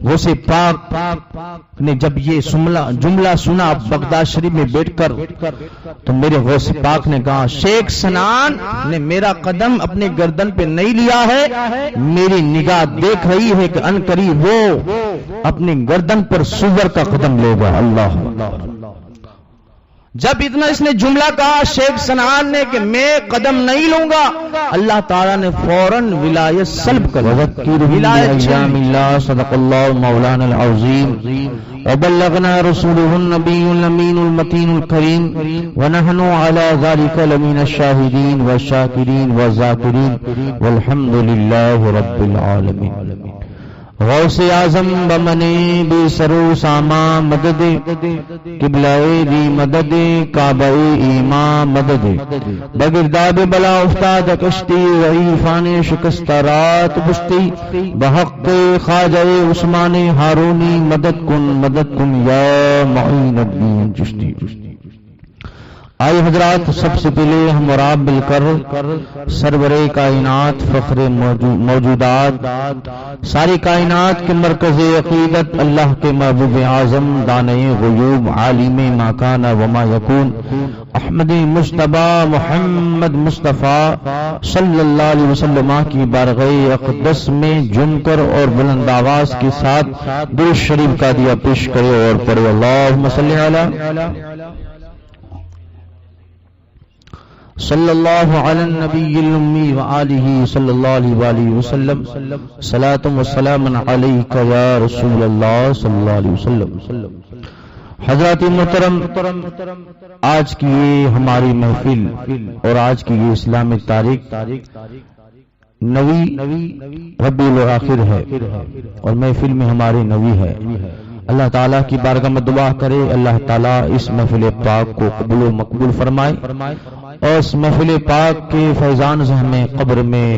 غوث پاک نے جب یہ جملہ سنا بغداد شریف میں بیٹھ کر تو میرے غوث پاک نے کہا شیخ سنان نے میرا قدم اپنے گردن پہ نہیں لیا ہے، میری نگاہ دیکھ رہی ہے کہ ان قریب وہ اپنی گردن پر سور کا قدم لے گا۔ اللہ جب اتنا اس نے جملہ کہا شیخ سنان نے کہ میں قدم نہیں لوں گا، اللہ تعالیٰ نے فوراً ولایت سلب کر اللہ صدق اللہ مولانا العظیم وبلغنا رسوله النبی الامین المتین الکریم ونحن على ذلك لمن الشاہدین والشاکرین والذاکرین والحمد للہ رب العالمین۔ غوث اعظم بمنی بے سرو ساما مدد قبلہ دی مدد کعبہ ایمان مدد بگرداب بلا افتاد کشتی ضعیفان شکستہ رات بشتی بحق خواجہ عثمان ہارونی مدد کن یا معین الدین چشتی۔ آئے حضرات، سب سے پہلے ہم اور آپ مل کر سرور کائنات فخر موجودات ساری کائنات کے مرکز عقیدت اللہ کے محبوب اعظم دانے غیوب عالم ما کان وما یکون احمد مجتبی محمد مصطفیٰ صلی اللہ علیہ وسلم کی بارگاہ اقدس میں جم کر اور بلند آواز کے ساتھ درود شریف کا دیا پیش کرے اور پڑھے اللہم صلی علی صلی اللہ علی النبی الامی وآلہ صلی اللہ علیہ وآلہ وسلم صلاۃ و سلام علیک یا رسول اللہ صلی اللہ علیہ وسلم۔ حضرات محترم، آج کی یہ ہماری محفل اور آج کی یہ اسلامی تاریخ 9 ربیع الاخر ہے اور محفل میں ہماری 9 ہے۔ اللہ تعالیٰ کی بارگاہ میں دعا کرے اللہ تعالیٰ اس محفل پاک کو قبول و مقبول فرمائے اور اس محفل پاک کے فیضان سے ہمیں قبر میں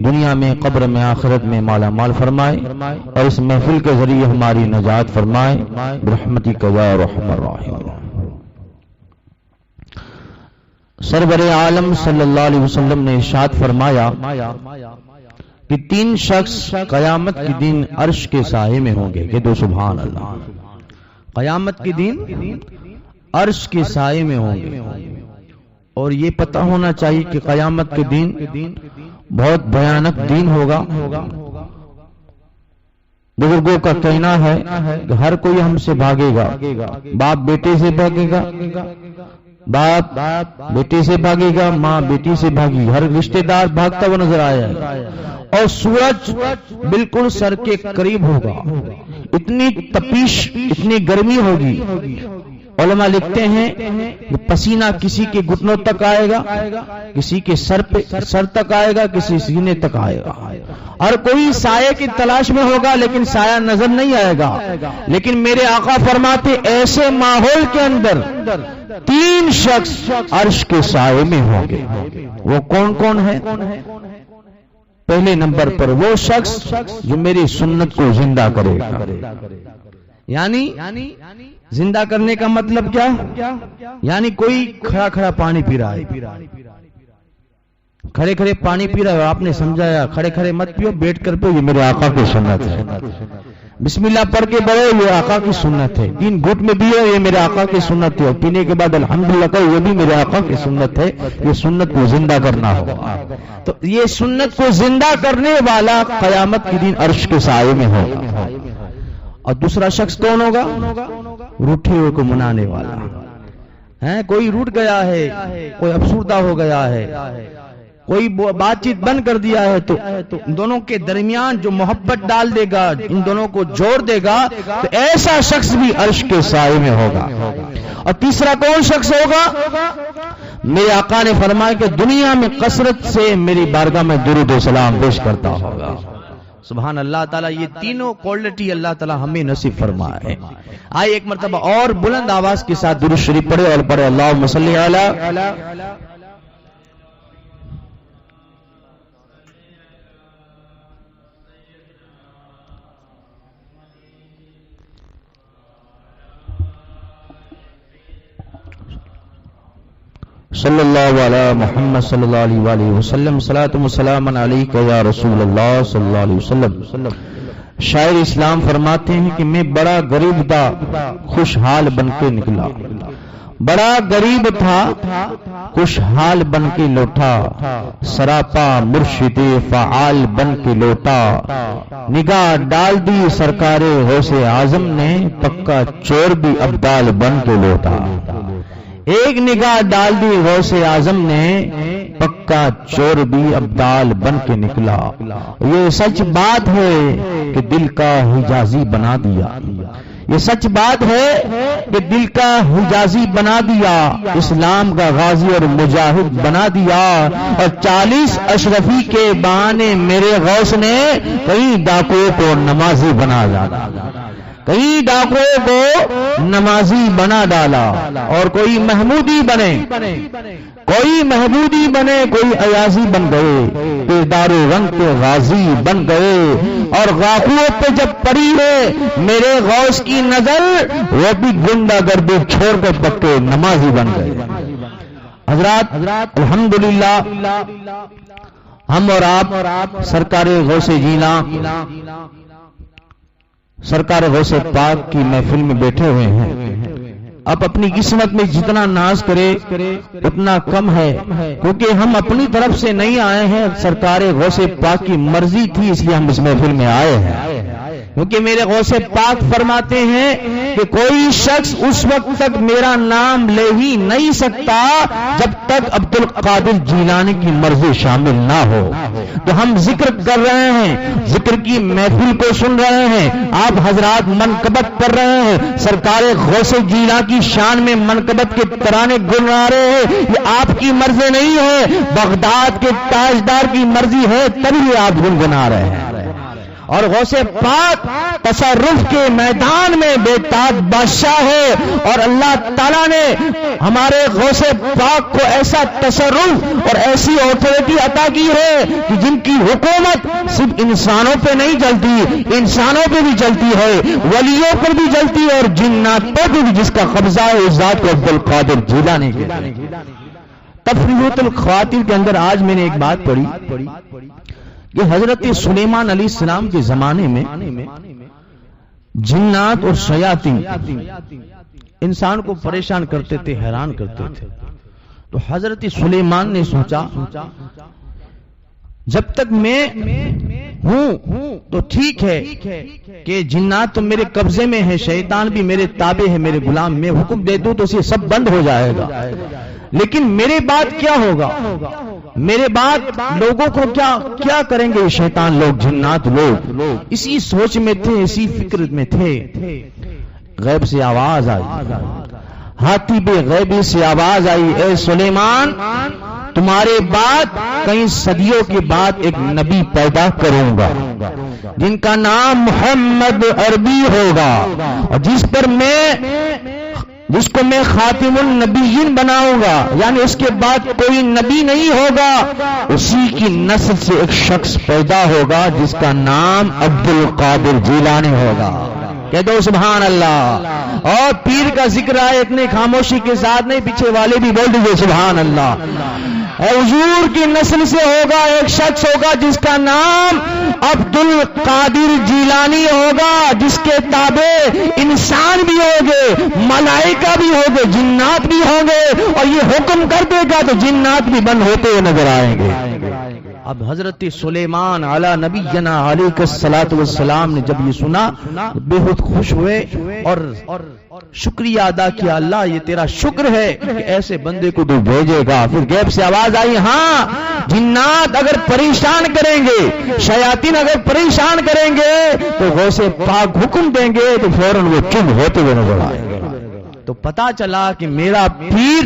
دنیا میں قبر میں آخرت میں مالا مال فرمائے اور اس محفل کے ذریعے ہماری نجات فرمائے برحمتک یا ارحم الراحمین۔ سرور عالم صلی اللہ علیہ وسلم نے ارشاد فرمایا کہ 3 شخص قیامت کے دن عرش کے سائے میں ہوں گے۔ کہ دو سبحان اللہ۔ قیامت کے دن عرش کے سائے میں ہوں گے، اور یہ پتہ ہونا چاہیے کہ قیامت کے دن بہت بھیانک دن ہوگا۔ بزرگوں کا کہنا ہے کہ ہر کوئی ہم سے بھاگے گا، باپ بیٹے سے بھاگے گا، باپ بیٹے سے بھاگے گا، ماں بیٹی سے بھاگی، ہر رشتہ دار بھاگتا ہوا نظر آیا ہے، اور سورج بالکل سر کے قریب ہوگا، اتنی تپش اتنی گرمی ہوگی۔ علماء لکھتے ہیں کہ پسینہ کسی کے گھٹنوں تک آئے گا، کسی کے سر تک آئے گا، کسی سینے تک آئے گا، اور کوئی سائے کی تلاش میں ہوگا لیکن سایہ نظر نہیں آئے گا۔ لیکن میرے آقا فرماتے ایسے ماحول کے اندر 3 شخص عرش کے سائے میں ہوں گے۔ وہ کون کون ہے؟ پہلے نمبر پر وہ شخص جو میری سنت کو زندہ کرے گا۔ یعنی زندہ کرنے کا مطلب کیا؟ یعنی کوئی کھڑا کھڑا پانی پی رہا ہے، کھڑے کھڑے پانی پی رہا ہے، آپ نے سمجھایا کھڑے کھڑے مت پیو، بیٹھ کر پیو، یہ میرے آقا کی سنت ہے۔ بسم اللہ پڑھ کے بڑھو، یہ آقا کی سنت ہے۔ 3 گھٹ میں پیو، یہ میرے آقا کی سنت ہے، اور پینے کے بعد الحمدللہ کہو، یہ بھی میرے آقا کی سنت ہے۔ یہ سنت کو زندہ کرنا ہوگا، تو یہ سنت کو زندہ کرنے والا قیامت کے دن عرش کے سائے میں ہوگا۔ اور دوسرا شخص کون ہوگا؟ روٹھے ہوئے کو منانے والا ہے۔ کوئی روٹ گیا ہے، کوئی افسردہ ہو گیا ہے، کوئی بات چیت بند کر دیا ہے، تو ان دونوں کے درمیان جو محبت ڈال دے گا، ان دونوں کو جوڑ دے گا، تو ایسا شخص بھی عرش کے سائے میں ہوگا۔ اور تیسرا کون شخص ہوگا؟ میرے آقا نے فرمایا کہ دنیا میں کثرت سے میری بارگاہ میں درود و سلام پیش کرتا ہوگا۔ سبحان اللہ تعالیٰ، یہ تینوں کوالٹی اللہ تعالیٰ ہمیں نصیب فرمائے۔ آئے ایک مرتبہ اور بلند آواز کے ساتھ درود شریف پڑھے اور پڑھے اللہم صلی علی صلی اللہ علی محمد صلی اللہ علیہ وآلہ وسلم صلاۃ و سلام علیک یا رسول اللہ صلی اللہ علیہ وسلم۔ شاعر اسلام فرماتے ہیں کہ میں بڑا غریب تھا خوشحال بن کے نکلا، بڑا غریب تھا خوشحال بن کے لوٹا، سراپا مرشد فعال بن کے لوٹا، نگاہ ڈال دی سرکار غوث اعظم نے، پکا چور بھی ابدال بن کے لوٹا۔ ایک نگاہ ڈال دی غوث اعظم نے، پکا چور بھی ابدال بن کے نکلا۔ یہ سچ بات ہے کہ دل کا حجازی بنا دیا، یہ سچ بات ہے کہ دل کا حجازی بنا دیا، اسلام کا غازی اور مجاہد بنا دیا، اور 40 اشرفی کے بہانے میرے غوث نے کئی ڈاکوؤں کو نمازی بنا ڈالا، کئی ڈاکوؤں کو نمازی بنا ڈالا، اور کوئی محمودی بنے، کوئی محمودی بنے، کوئی ایازی بن گئے، کوئی دارو رنگ کے غازی بن گئے، اور غاقوؤں پہ جب پڑی ہے میرے غوث کی نظر، وہ بھی گنڈا گردی چھوڑ کر پکے نمازی بن گئے۔ حضرات الحمدللہ ہم اور آپ سرکار غوث جیلاں، سرکار غوث پاک کی محفل میں بیٹھے ہوئے ہیں۔ اب اپنی قسمت میں جتنا ناز کرے اتنا کم ہے، کیونکہ ہم اپنی طرف سے نہیں آئے ہیں، سرکار غوث پاک کی مرضی تھی، اس لیے ہم اس محفل میں آئے ہیں۔ کیونکہ میرے غوث پاک فرماتے ہیں کہ کوئی شخص اس وقت تک میرا نام لے ہی نہیں سکتا جب تک عبد القادر جیلانی کی مرضی شامل نہ ہو۔ تو ہم ذکر کر رہے ہیں، ذکر کی محفل کو سن رہے ہیں، آپ حضرات منقبت کر رہے ہیں، سرکار غوث جیلانی کی شان میں منقبت کے ترانے گنگنا رہے ہیں، یہ آپ کی مرضی نہیں ہے، بغداد کے تاجدار کی مرضی ہے، تبھی آپ گنگنا رہے ہیں۔ اور غوث پاک تصرف کے میدان میں بے تاج بادشاہ ہے، اور اللہ تعالیٰ نے ہمارے غوث پاک کو ایسا تصرف اور ایسی اتھارٹی عطا کی ہے کہ جن کی حکومت صرف انسانوں پہ نہیں چلتی، انسانوں پہ بھی چلتی ہے، ولیوں پر بھی چلتی ہے، اور جنات پر بھی، جس کا قبضہ ہے اس ذات کو عبد القادر جیلانی کے۔ تفریحات الخواطر کے اندر آج میں نے ایک بات پڑھی کہ حضرت سلیمان علیہ السلام کے زمانے میں جنات اور شیاطین انسان کو پریشان کرتے تھے، حیران کرتے تھے۔ تو حضرت سلیمان نے سوچا جب تک میں ہوں تو ٹھیک ہے کہ جنات تو میرے قبضے میں ہے، شیطان بھی میرے تابع ہے، میرے غلام، میں حکم دے دوں تو یہ سب بند ہو جائے گا، لیکن میرے بعد کیا ہوگا؟ میرے بعد لوگوں کو کیا کریں گے شیطان لوگ، جنات لوگ؟ اسی سوچ میں تھے، اسی فکر میں تھے، غیب سے آواز آئی، ہاتھی بے غیبی سے آواز آئی، اے سلیمان تمہارے بعد کئی صدیوں کے بعد ایک نبی پیدا کروں گا جن کا نام محمد عربی ہوگا، اور جس کو میں خاتم النبیین بناؤں گا، یعنی اس کے بعد کوئی نبی نہیں ہوگا، اسی کی نسل سے ایک شخص پیدا ہوگا جس کا نام عبد القادر جیلانی ہوگا۔ کہہ دو سبحان اللہ۔ اور پیر کا ذکر آئے اتنے خاموشی کے ساتھ نہیں، پیچھے والے بھی بول دیجئے سبحان اللہ۔ حضور کی نسل سے ہوگا، ایک شخص ہوگا جس کا نام عبد القادر جیلانی ہوگا، جس کے تابع انسان بھی ہوں گے، ملائکہ بھی ہوں گے، جنات بھی ہوں گے، اور یہ حکم کر دے گا تو جنات بھی بند ہوتے ہوئے نظر آئیں گے۔ اب حضرت سلیمان علی نبینا علیہ الصلوۃ والسلام نے جب یہ سنا بے حد خوش ہوئے اور شکریہ ادا کیا، اللہ یہ تیرا شکر ہے کہ ایسے بندے کو تو بھیجے گا۔ پھر غیب سے آواز آئی، ہاں جنات اگر پریشان کریں گے، شیاطین اگر پریشان کریں گے تو غوث پاک حکم دیں گے تو فوراً وہ چپ ہوتے ہوئے نظر آئے گا۔ تو پتا چلا کہ میرا پیر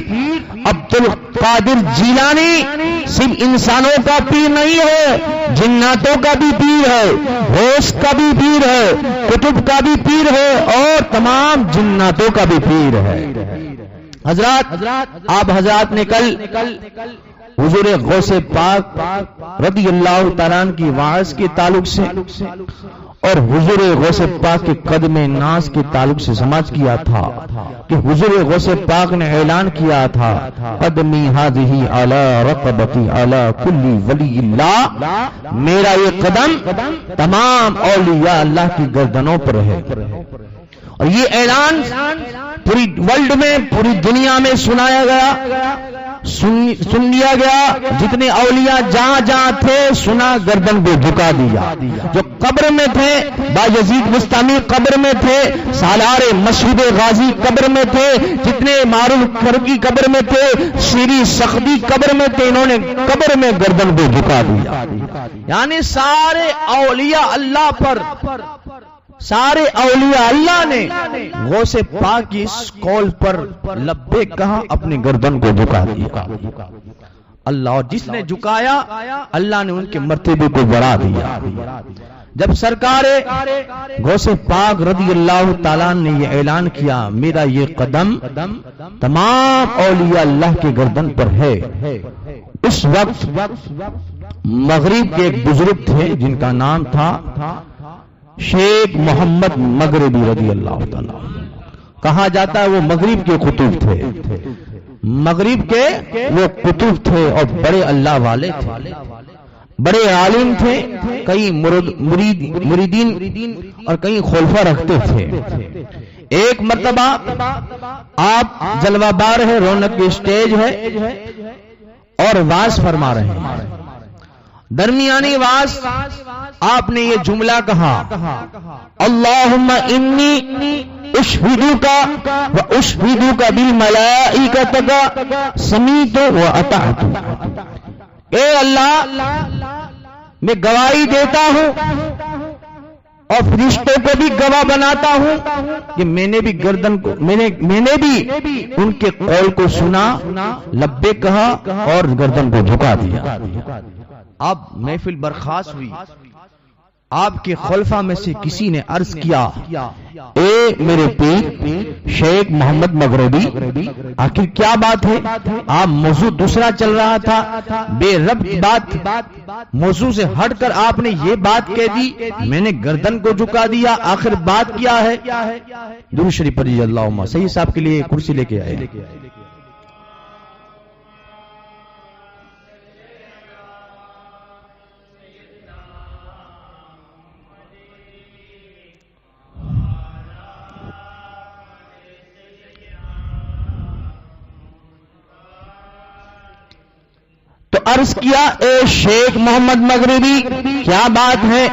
عبد القادر جیلانی صرف انسانوں کا پیر نہیں ہے، جناتوں کا بھی پیر ہے، غوث کا بھی پیر ہے، کتب کا بھی پیر ہے، اور تمام جناتوں کا بھی پیر ہے۔ حضرات آپ حضرات نے کل حضور غوث پاک رضی اللہ تعالیٰ عنہ کی وعظ کے تعلق سے اور حضور غوث پاک کے قدم ناز کے تعلق سے سماج کیا تھا کہ حضور غوث پاک نے اعلان کیا تھا قدمی ہذہ علی رقبتی علی کل ولی اللہ، میرا یہ قدم تمام اولیاء اللہ کی گردنوں پر ہے. اور یہ اعلان پوری ورلڈ میں، پوری دنیا میں سنایا گیا، سن لیا گیا. جتنے اولیاء جہاں جہاں تھے سنا، گردن کو جھکا دیا. جو قبر میں تھے، بایزید بستامی قبر میں تھے، سالار مسجد غازی قبر میں تھے، جتنے معروف کرکی قبر میں تھے، شیری سختی قبر میں تھے، انہوں نے قبر میں گردن کو جھکا دیا. یعنی سارے اولیاء اللہ پر، سارے اولیاء اللہ نے غوث پاک کی اس قول پر لبیک کہا، اپنی گردن کو جھکا دیا. اللہ، اور جس نے جھکایا اللہ نے ان کے مرتبے کو بڑھا دیا. جب سرکار غوث پاک رضی اللہ تعالیٰ نے یہ اعلان کیا میرا یہ قدم تمام اولیاء اللہ کے گردن پر ہے، اس وقت مغرب کے ایک بزرگ تھے جن کا نام تھا شیخ محمد مغربی رضی اللہ تعالیٰ. کہا جاتا ہے وہ مغرب کے قطب تھے، مغرب کے وہ قطب تھے اور بڑے اللہ والے تھے، بڑے عالم تھے، کئی مریدین اور کئی خلفاء رکھتے تھے. ایک مرتبہ آپ جلوہ بار ہے، رونق کی اسٹیج ہے اور واز فرما رہے ہیں. درمیانی واز آپ نے یہ جملہ کہا اللہم انی اشہدوک و اشہدوک بالملائکۃ سمیت و اطعت. اے اللہ، میں گواہی دیتا ہوں اور فرشتوں کو بھی گواہ بناتا ہوں کہ میں نے بھی گردن کو میں نے بھی ان کے قول کو سنا، لبیک کہا اور گردن کو جھکا دیا. اب محفل برخاست ہوئی. آپ کے خلفاء میں سے کسی نے عرض کیا اے میرے پیر شیخ محمد مغربی، آخر کیا بات ہے؟ آپ موضوع دوسرا چل رہا تھا، بے ربط بات، موضوع سے ہٹ کر آپ نے یہ بات کہہ دی میں نے گردن کو جھکا دیا، آخر بات کیا ہے؟ درود شریف پڑھیے اللہم. صحیح صاحب کے لیے کرسی لے کے آئے. تو عرض کیا اے شیخ محمد مغربی کیا بات ہے؟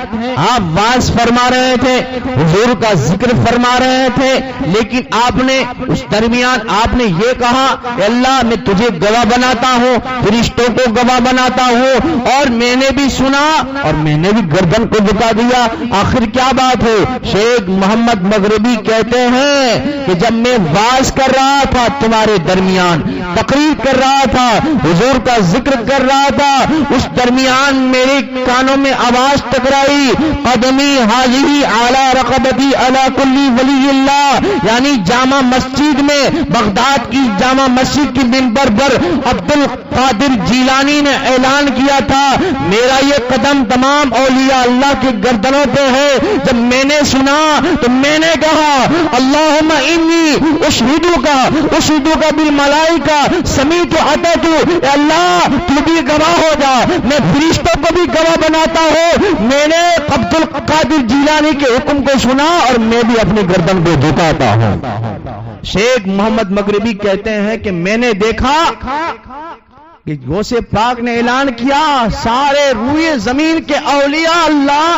آپ واز فرما رہے تھے، حضور کا ذکر فرما رہے تھے، لیکن آپ نے اس درمیان آپ نے یہ کہا کہ اللہ میں تجھے گواہ بناتا ہوں، فرشتوں کو گواہ بناتا ہوں، اور میں نے بھی سنا اور میں نے بھی گردن کو جھکا دیا. آخر کیا بات ہے؟ شیخ محمد مغربی کہتے ہیں کہ جب میں واز کر رہا تھا تمہارے درمیان، تقریر کر رہا تھا، حضور کا ذکر کر رہا تھا، اس درمیان میرے کانوں میں آواز ٹکرائی قدمی حاضری اعلی رقبتی علی کلی ولی اللہ. یعنی جامع مسجد میں، بغداد کی جامع مسجد کی منبر پر عبد القادر جیلانی نے اعلان کیا تھا میرا یہ قدم تمام اولیاء اللہ کی گردنوں پہ ہے. جب میں نے سنا تو میں نے کہا اللہم انی اشہدوک بالملائکہ سمیت و اطعت. اللہ تو بھی گواہ ہو جا، میں فرشتوں کو بھی گواہ بناتا ہوں، میں نے عبد القادر جیلانی کے حکم کو سنا اور میں بھی اپنی گردن کو جھکاتا ہوں. شیخ محمد مغربی کہتے ہیں کہ میں نے دیکھا کہ غوث پاک نے اعلان کیا سارے روئے زمین کے اولیاء اللہ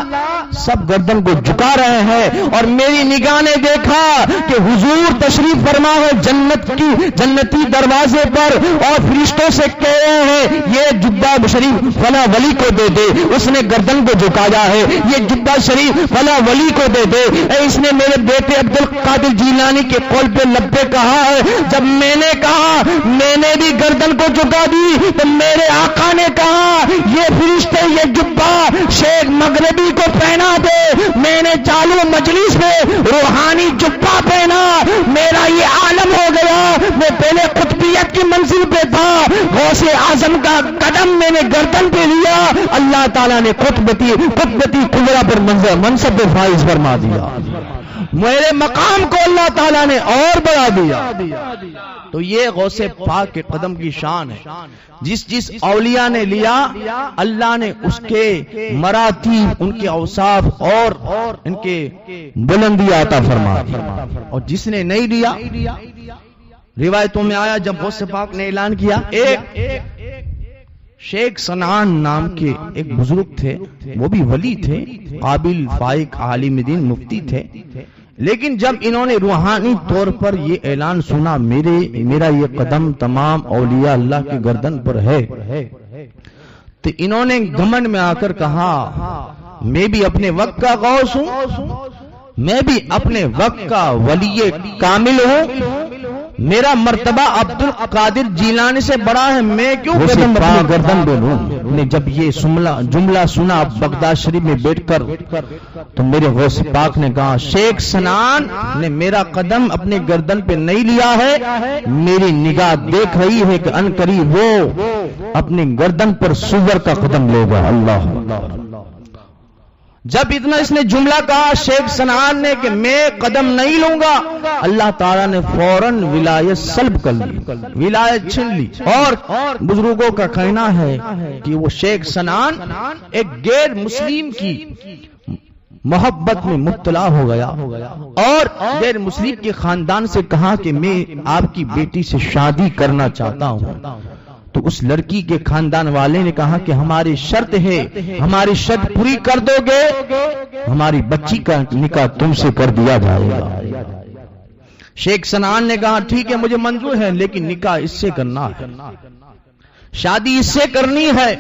سب گردن کو جھکا رہے ہیں، اور میری نگاہ نے دیکھا کہ حضور تشریف فرما ہے جنتی دروازے پر اور فرشتوں سے کہہ رہے ہیں یہ جبہ شریف فلاں ولی کو دے دے، اس نے گردن کو جھکایا ہے، یہ جبہ شریف فلاں ولی کو دے دے، اس نے میرے بیٹے عبد القادر جیلانی کے قول پہ لبے کہا ہے. جب میں نے کہا میں نے بھی گردن کو جھکا دی تو میرے آقا نے کہا یہ فرشتے یہ جبہ شیخ مغربی کو پہنا دے. میں نے چالو مجلس میں روحانی جبہ پہنا، میرا یہ عالم ہو گیا. میں پہلے قطبی قطبیت کی منزل پہ تھا، غوث اعظم کا قدم میں نے گردن پہ لیا، اللہ تعالیٰ نے قطبتی کبریٰ پر منصب پہ فائز فرما دیا، میرے مقام کو اللہ تعالیٰ نے اور بڑھا دیا۔ تو یہ غوث پاک کے قدم کی شان ہے، جس اولیاء نے لیا اللہ نے اس کے مراتب، ان کے اوصاف اور ان کے بلندی عطا فرما دی، اور جس نے نہیں لیا، روایتوں میں آیا جب غوث پاک نے اعلان کیا، ایک شیخ سنان نام کے ایک بزرگ تھے، وہ بھی ولی تھے، قابل فائق عالم دین مفتی تھے، لیکن جب انہوں نے روحانی طور پر یہ اعلان سنا میرا یہ قدم تمام اولیاء اللہ کی گردن پر ہے، تو انہوں نے گھمنڈ میں آ کر کہا میں بھی اپنے وقت کا غوث ہوں، میں بھی اپنے وقت کا ولی کامل ہوں، میرا مرتبہ عبد القادر جیلانی سے بڑا ہے، میں کیوں قدم اپنی گردن پہ لوں؟ نے جب یہ جملہ سنا بغداد شریف میں بیٹھ کر، تو میرے غوث پاک نے کہا شیخ سنان نے میرا قدم اپنے گردن پہ نہیں لیا ہے، میری نگاہ دیکھ رہی ہے کہ ان قریب وہ اپنی گردن پر سور کا قدم لے گا۔ اللہ جب اتنا اس نے جملہ کہا شیخ سنان نے کہ میں قدم نہیں لوں گا، اللہ تعالیٰ نے فوراً ولایت سلب کر لی، ولایت چھن لی، اور بزرگوں کا کہنا ہے کہ وہ شیخ سنان ایک غیر مسلم کی محبت میں مبتلا ہو گیا، اور غیر مسلم کے خاندان سے کہا کہ میں آپ کی بیٹی سے شادی کرنا چاہتا ہوں، تو اس لڑکی کے خاندان والے نے کہا کہ ہماری شرط ہے، ہماری شرط پوری کر دو گے ہماری بچی کا نکاح تم سے کر دیا جائے گا۔ شیخ سنان نے کہا ٹھیک ہے مجھے منظور ہے، لیکن نکاح اس سے کرنا ہے، شادی اس سے کرنی ہے۔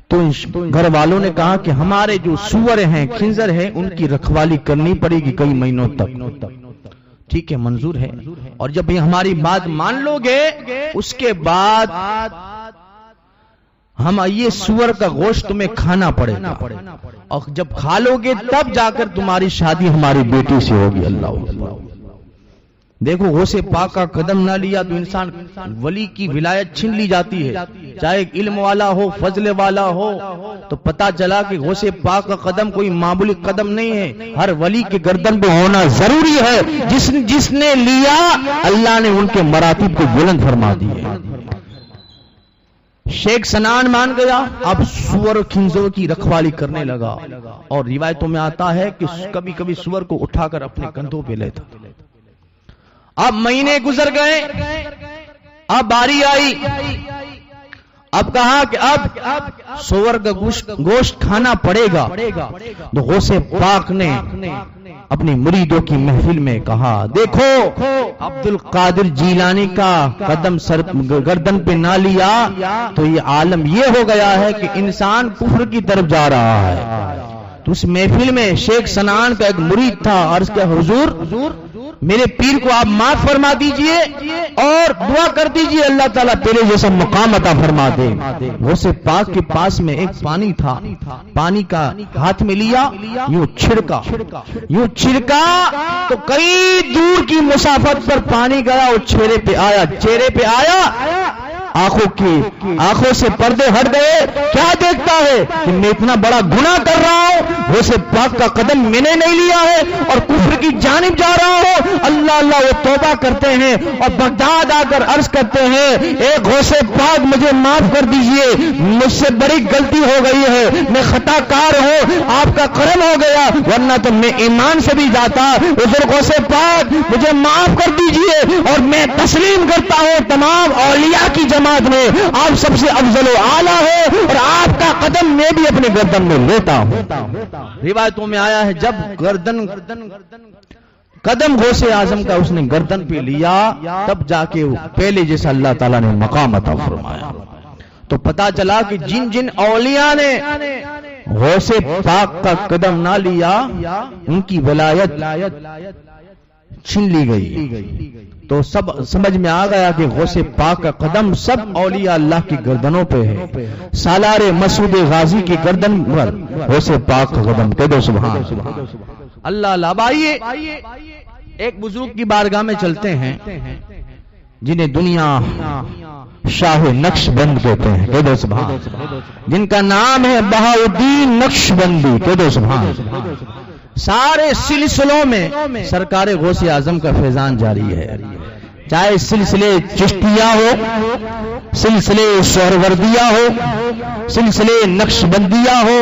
تو گھر والوں نے کہا کہ ہمارے جو سور ہیں، خنزر ہیں، ان کی رکھوالی کرنی پڑے گی کئی مہینوں تک۔ ٹھیک ہے منظور ہے، اور جب یہ ہماری بات مان لو گے اس کے بعد ہم یہ سور کا گوشت تمہیں کھانا پڑے گا، اور جب کھا لو گے تب جا کر تمہاری شادی ہماری بیٹی سے ہوگی۔ اللہ دیکھو غوث پاک کا قدم نہ لیا تو انسان ولی کی ولایت چھن لی جاتی ہے، چاہے علم والا ہو، فضل والا ہو۔ تو پتا چلا کہ غوث پاک کا قدم کوئی معمولی قدم نہیں ہے، ہر ولی کے گردن پہ ہونا ضروری ہے، جس نے لیا اللہ نے ان کے مراتب کو بلند فرما دیے۔ شیخ سنان مان گیا، اب سور و خنزور کی رکھوالی کرنے لگا، اور روایتوں میں آتا ہے کہ کبھی کبھی سور کو اٹھا کر اپنے کندھوں پہ لیتا۔ اب مہینے گزر گئے، اب باری آئی، اب کہا کہ اب سور کا گوشت کھانا پڑے گا۔ تو غوث پاک نے اپنی مریدوں کی محفل میں کہا دیکھو عبد القادر جیلانی کا قدم گردن پہ نہ لیا تو یہ عالم یہ ہو گیا ہے کہ انسان کفر کی طرف جا رہا ہے۔ تو اس محفل میں شیخ سنان کا ایک مرید تھا، عرض کیا حضور میرے پیر کو آپ معاف فرما دیجئے اور دعا کر دیجئے اللہ تعالیٰ تیرے جیسا مقام عطا فرما دے۔ غوث پاک کے پاس میں ایک پانی تھا، پانی کا ہاتھ میں لیا، یوں چھڑکا تو کئی دور کی مسافت پر پانی گیا اور چہرے پہ آیا، آنکھوں سے پردے ہٹ گئے۔ کیا دیکھتا ہے کہ میں اتنا بڑا گناہ کر رہا ہوں، غوث پاک کا قدم میں نے نہیں لیا ہے اور کفر کی جانب جا رہا ہوں۔ اللہ اللہ وہ توبہ کرتے ہیں اور بغداد آ کر عرض کرتے ہیں اے غوث پاک مجھے معاف کر دیجئے، مجھ سے بڑی غلطی ہو گئی ہے، میں خطا کار ہوں، آپ کا کرم ہو گیا ورنہ تو میں ایمان سے بھی جاتا۔ حضور غوث پاک مجھے معاف کر دیجئے اور میں تسلیم کرتا ہوں تمام اولیاء کی جماعت میں آپ سب سے افضل و اعلیٰ ہے اور آپ کا قدم میں بھی اپنے گردن میں لیتا ہوں۔ روایتوں میں آیا ہے جب قدم غوث اعظم کا اس نے گردن پہ لیا تب جا کے پہلے جیسا اللہ تعالیٰ نے مقام عطا فرمایا۔ تو پتا چلا کہ جن اولیاء نے غوث پاک کا قدم نہ لیا ان کی ولایت چھین لی گئی۔ تو سب سمجھ میں آ گیا کہ غوث پاک کا قدم سب اولیاء اللہ کی گردنوں پہ ہے۔ سالار مسعود غازی کی گردن پر غوث پاک کا قدم، کہہ دو سبحان اللہ۔ اللہ بھائیے ایک بزرگ کی بارگاہ میں چلتے ہیں، جنہیں دنیا شاہ نقش بند کہتے ہیں، کہہ دو سبحان، جن کا نام ہے بہاؤدین نقش بندی، کہہ دو سبحان۔ سارے سلسلوں میں سرکار غوث اعظم کا فیضان جاری ہے، چاہے سلسلے چشتیہ ہو، سلسلے سہروردیہ ہو، سلسلے نقش بندیہ ہو،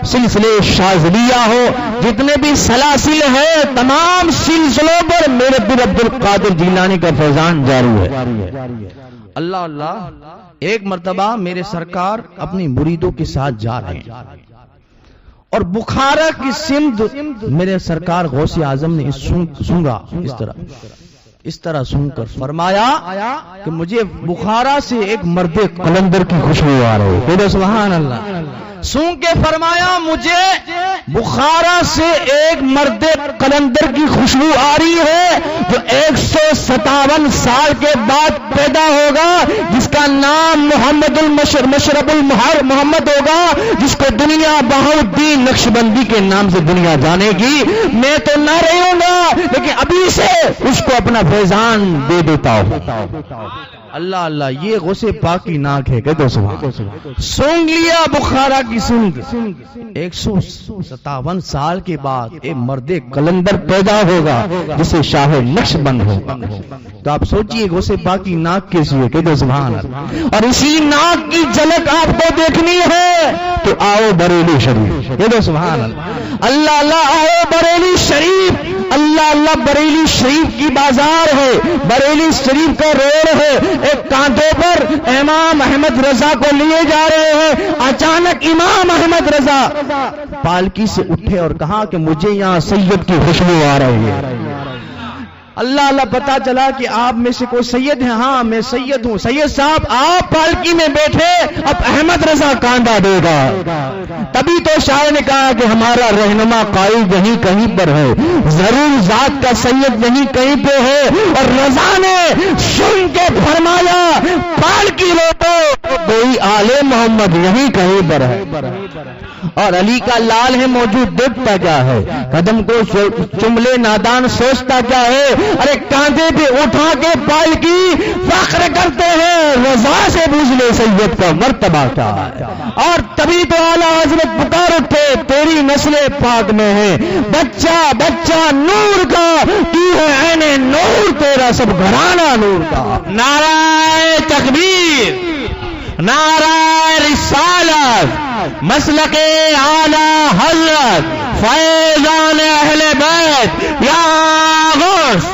سلسلے شاذلیہ ہو، جتنے بھی سلاسل ہیں تمام سلسلوں پر میرے پیر عبد القادر جیلانی کا فیضان جاری ہے۔ اللہ اللہ، ایک مرتبہ میرے سرکار اپنی مریدوں کے ساتھ جا رہے ہیں اور بخارا کی سمت میرے سرکار غوث اعظم نے سونگا، اس طرح سن کر فرمایا کہ مجھے بخارا سے ایک مرد قلندر کی خوشبو آ رہی ہے، سبحان اللہ۔ سن کے فرمایا مجھے بخارا سے ایک مرد قلندر کی خوشبو آ رہی ہے جو 157 سال کے بعد پیدا ہوگا، جس کا نام محمد مشرب محمد ہوگا، جس کو دنیا بہاؤدین نقشبندی کے نام سے دنیا جانے گی۔ میں تو نہ رہوں گا لیکن ابھی سے اس کو اپنا فیضان دے دیتا ہوں۔ اللہ اللہ، یہ غوث پاک کی ناک ہے، کہہ دو سبحان۔ سونگ لیا بخارا کی سنگ، 157 سال کے بعد ایک مرد قلندر پیدا ہوگا جسے شاہ نقش بند ہوگا۔ تو آپ سوچئے غوث پاک کی ناک کیسی ہے، کہہ دو سبحان اللہ۔ اور اسی ناک کی جھلک آپ کو دیکھنی ہے تو آؤ بریلی شریف، کہہ دو سبحان اللہ۔ اللہ اللہ، آؤ بریلی شریف، اللہ اللہ، بریلی شریف کی بازار ہے، بریلی شریف کا روڈ ہے۔ ایک کاندھے پر امام احمد رضا کو لیے جا رہے ہیں، اچانک امام احمد رضا پالکی سے اٹھے اور کہا کہ مجھے یہاں سید کی خوشبو آ رہی ہے۔ اللہ اللہ، پتا چلا کہ آپ میں سے کوئی سید ہے۔ ہاں میں سید ہوں۔ سید صاحب آپ پالکی میں بیٹھے، اب احمد رضا کاندھا دے گا۔ تبھی تو شاعر نے کہا کہ ہمارا رہنما قائد یہیں کہیں پر ہے، ضرور ذات کا سید یہیں کہیں پہ ہے۔ اور رضا نے سن کے فرمایا پالکی لوٹو، کوئی آل محمد یہیں کہیں پر ہے۔ اور علی کا لال ہے موجود، دیکھتا کیا ہے، قدم کو چملے نادان سوچتا کیا ہے۔ ارے کاندھے پہ اٹھا کے پالکی فخر کرتے ہیں، رضا سے پوچھ لے سید کا مرتبہ کیا ہے۔ اور تبھی تو اعلیٰ حضرت پکار اٹھے، تیری نسل پاک میں ہے بچہ بچہ نور کا، کی ہے عین نور تیرا سب گھرانہ نور کا۔ نعرہ تکبیر، نعرہ رسالت، مسلک اعلیٰ حضرت، فیضان اہل بیت یا غوث۔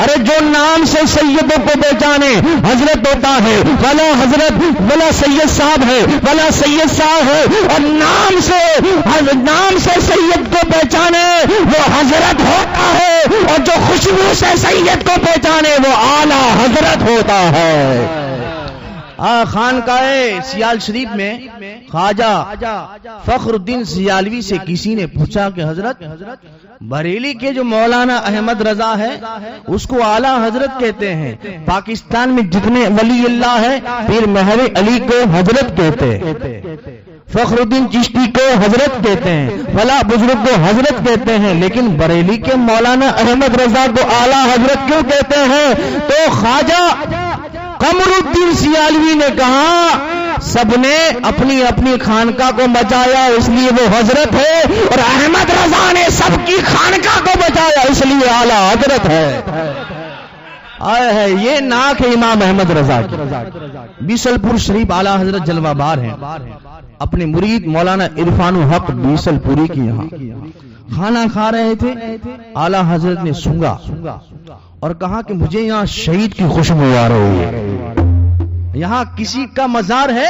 ارے جو نام سے سیدوں کو پہچانے، حضرت ہوتا ہے ولا حضرت ولا سید صاحب ہے ولا سید صاحب ہے، اور نام سے سید کو پہچانے وہ حضرت ہوتا ہے، اور جو خوشبو سے سید کو پہچانے وہ اعلیٰ حضرت ہوتا ہے۔ خانقاہ سیال شریف میں خواجہ فخر الدین سیالوی سے کسی نے پوچھا کہ حضرت بریلی کے جو مولانا احمد رضا ہے اس کو اعلیٰ حضرت کہتے ہیں، پاکستان میں جتنے ولی اللہ ہے پیر مہر علی کو حضرت کہتے ہیں، فخر الدین چشتی کو حضرت کہتے ہیں، فلاں بزرگ کو حضرت کہتے ہیں، لیکن بریلی کے مولانا احمد رضا کو اعلیٰ حضرت کیوں کہتے ہیں؟ تو خواجہ قمر الدین سیالوی نے کہا سب نے اپنی اپنی خانقاہ کو بچایا اس لیے وہ حضرت ہے، اور احمد رضا نے سب کی خانقاہ کو بچایا اس لیے اعلیٰ حضرت ہے۔ آئے ہے یہ ناک ہے امام احمد رضا کی۔ بیسل پور شریف اعلیٰ حضرت جلوہ بار ہیں، اپنے مرید مولانا عرفان الحق بیسل پوری کی یہاں کھانا کھا رہے تھے، اعلیٰ حضرت نے سونگا اور کہا کہ مجھے یہاں شہید کی خوشبو آ رہی ہے، یہاں کسی کا مزار ہے؟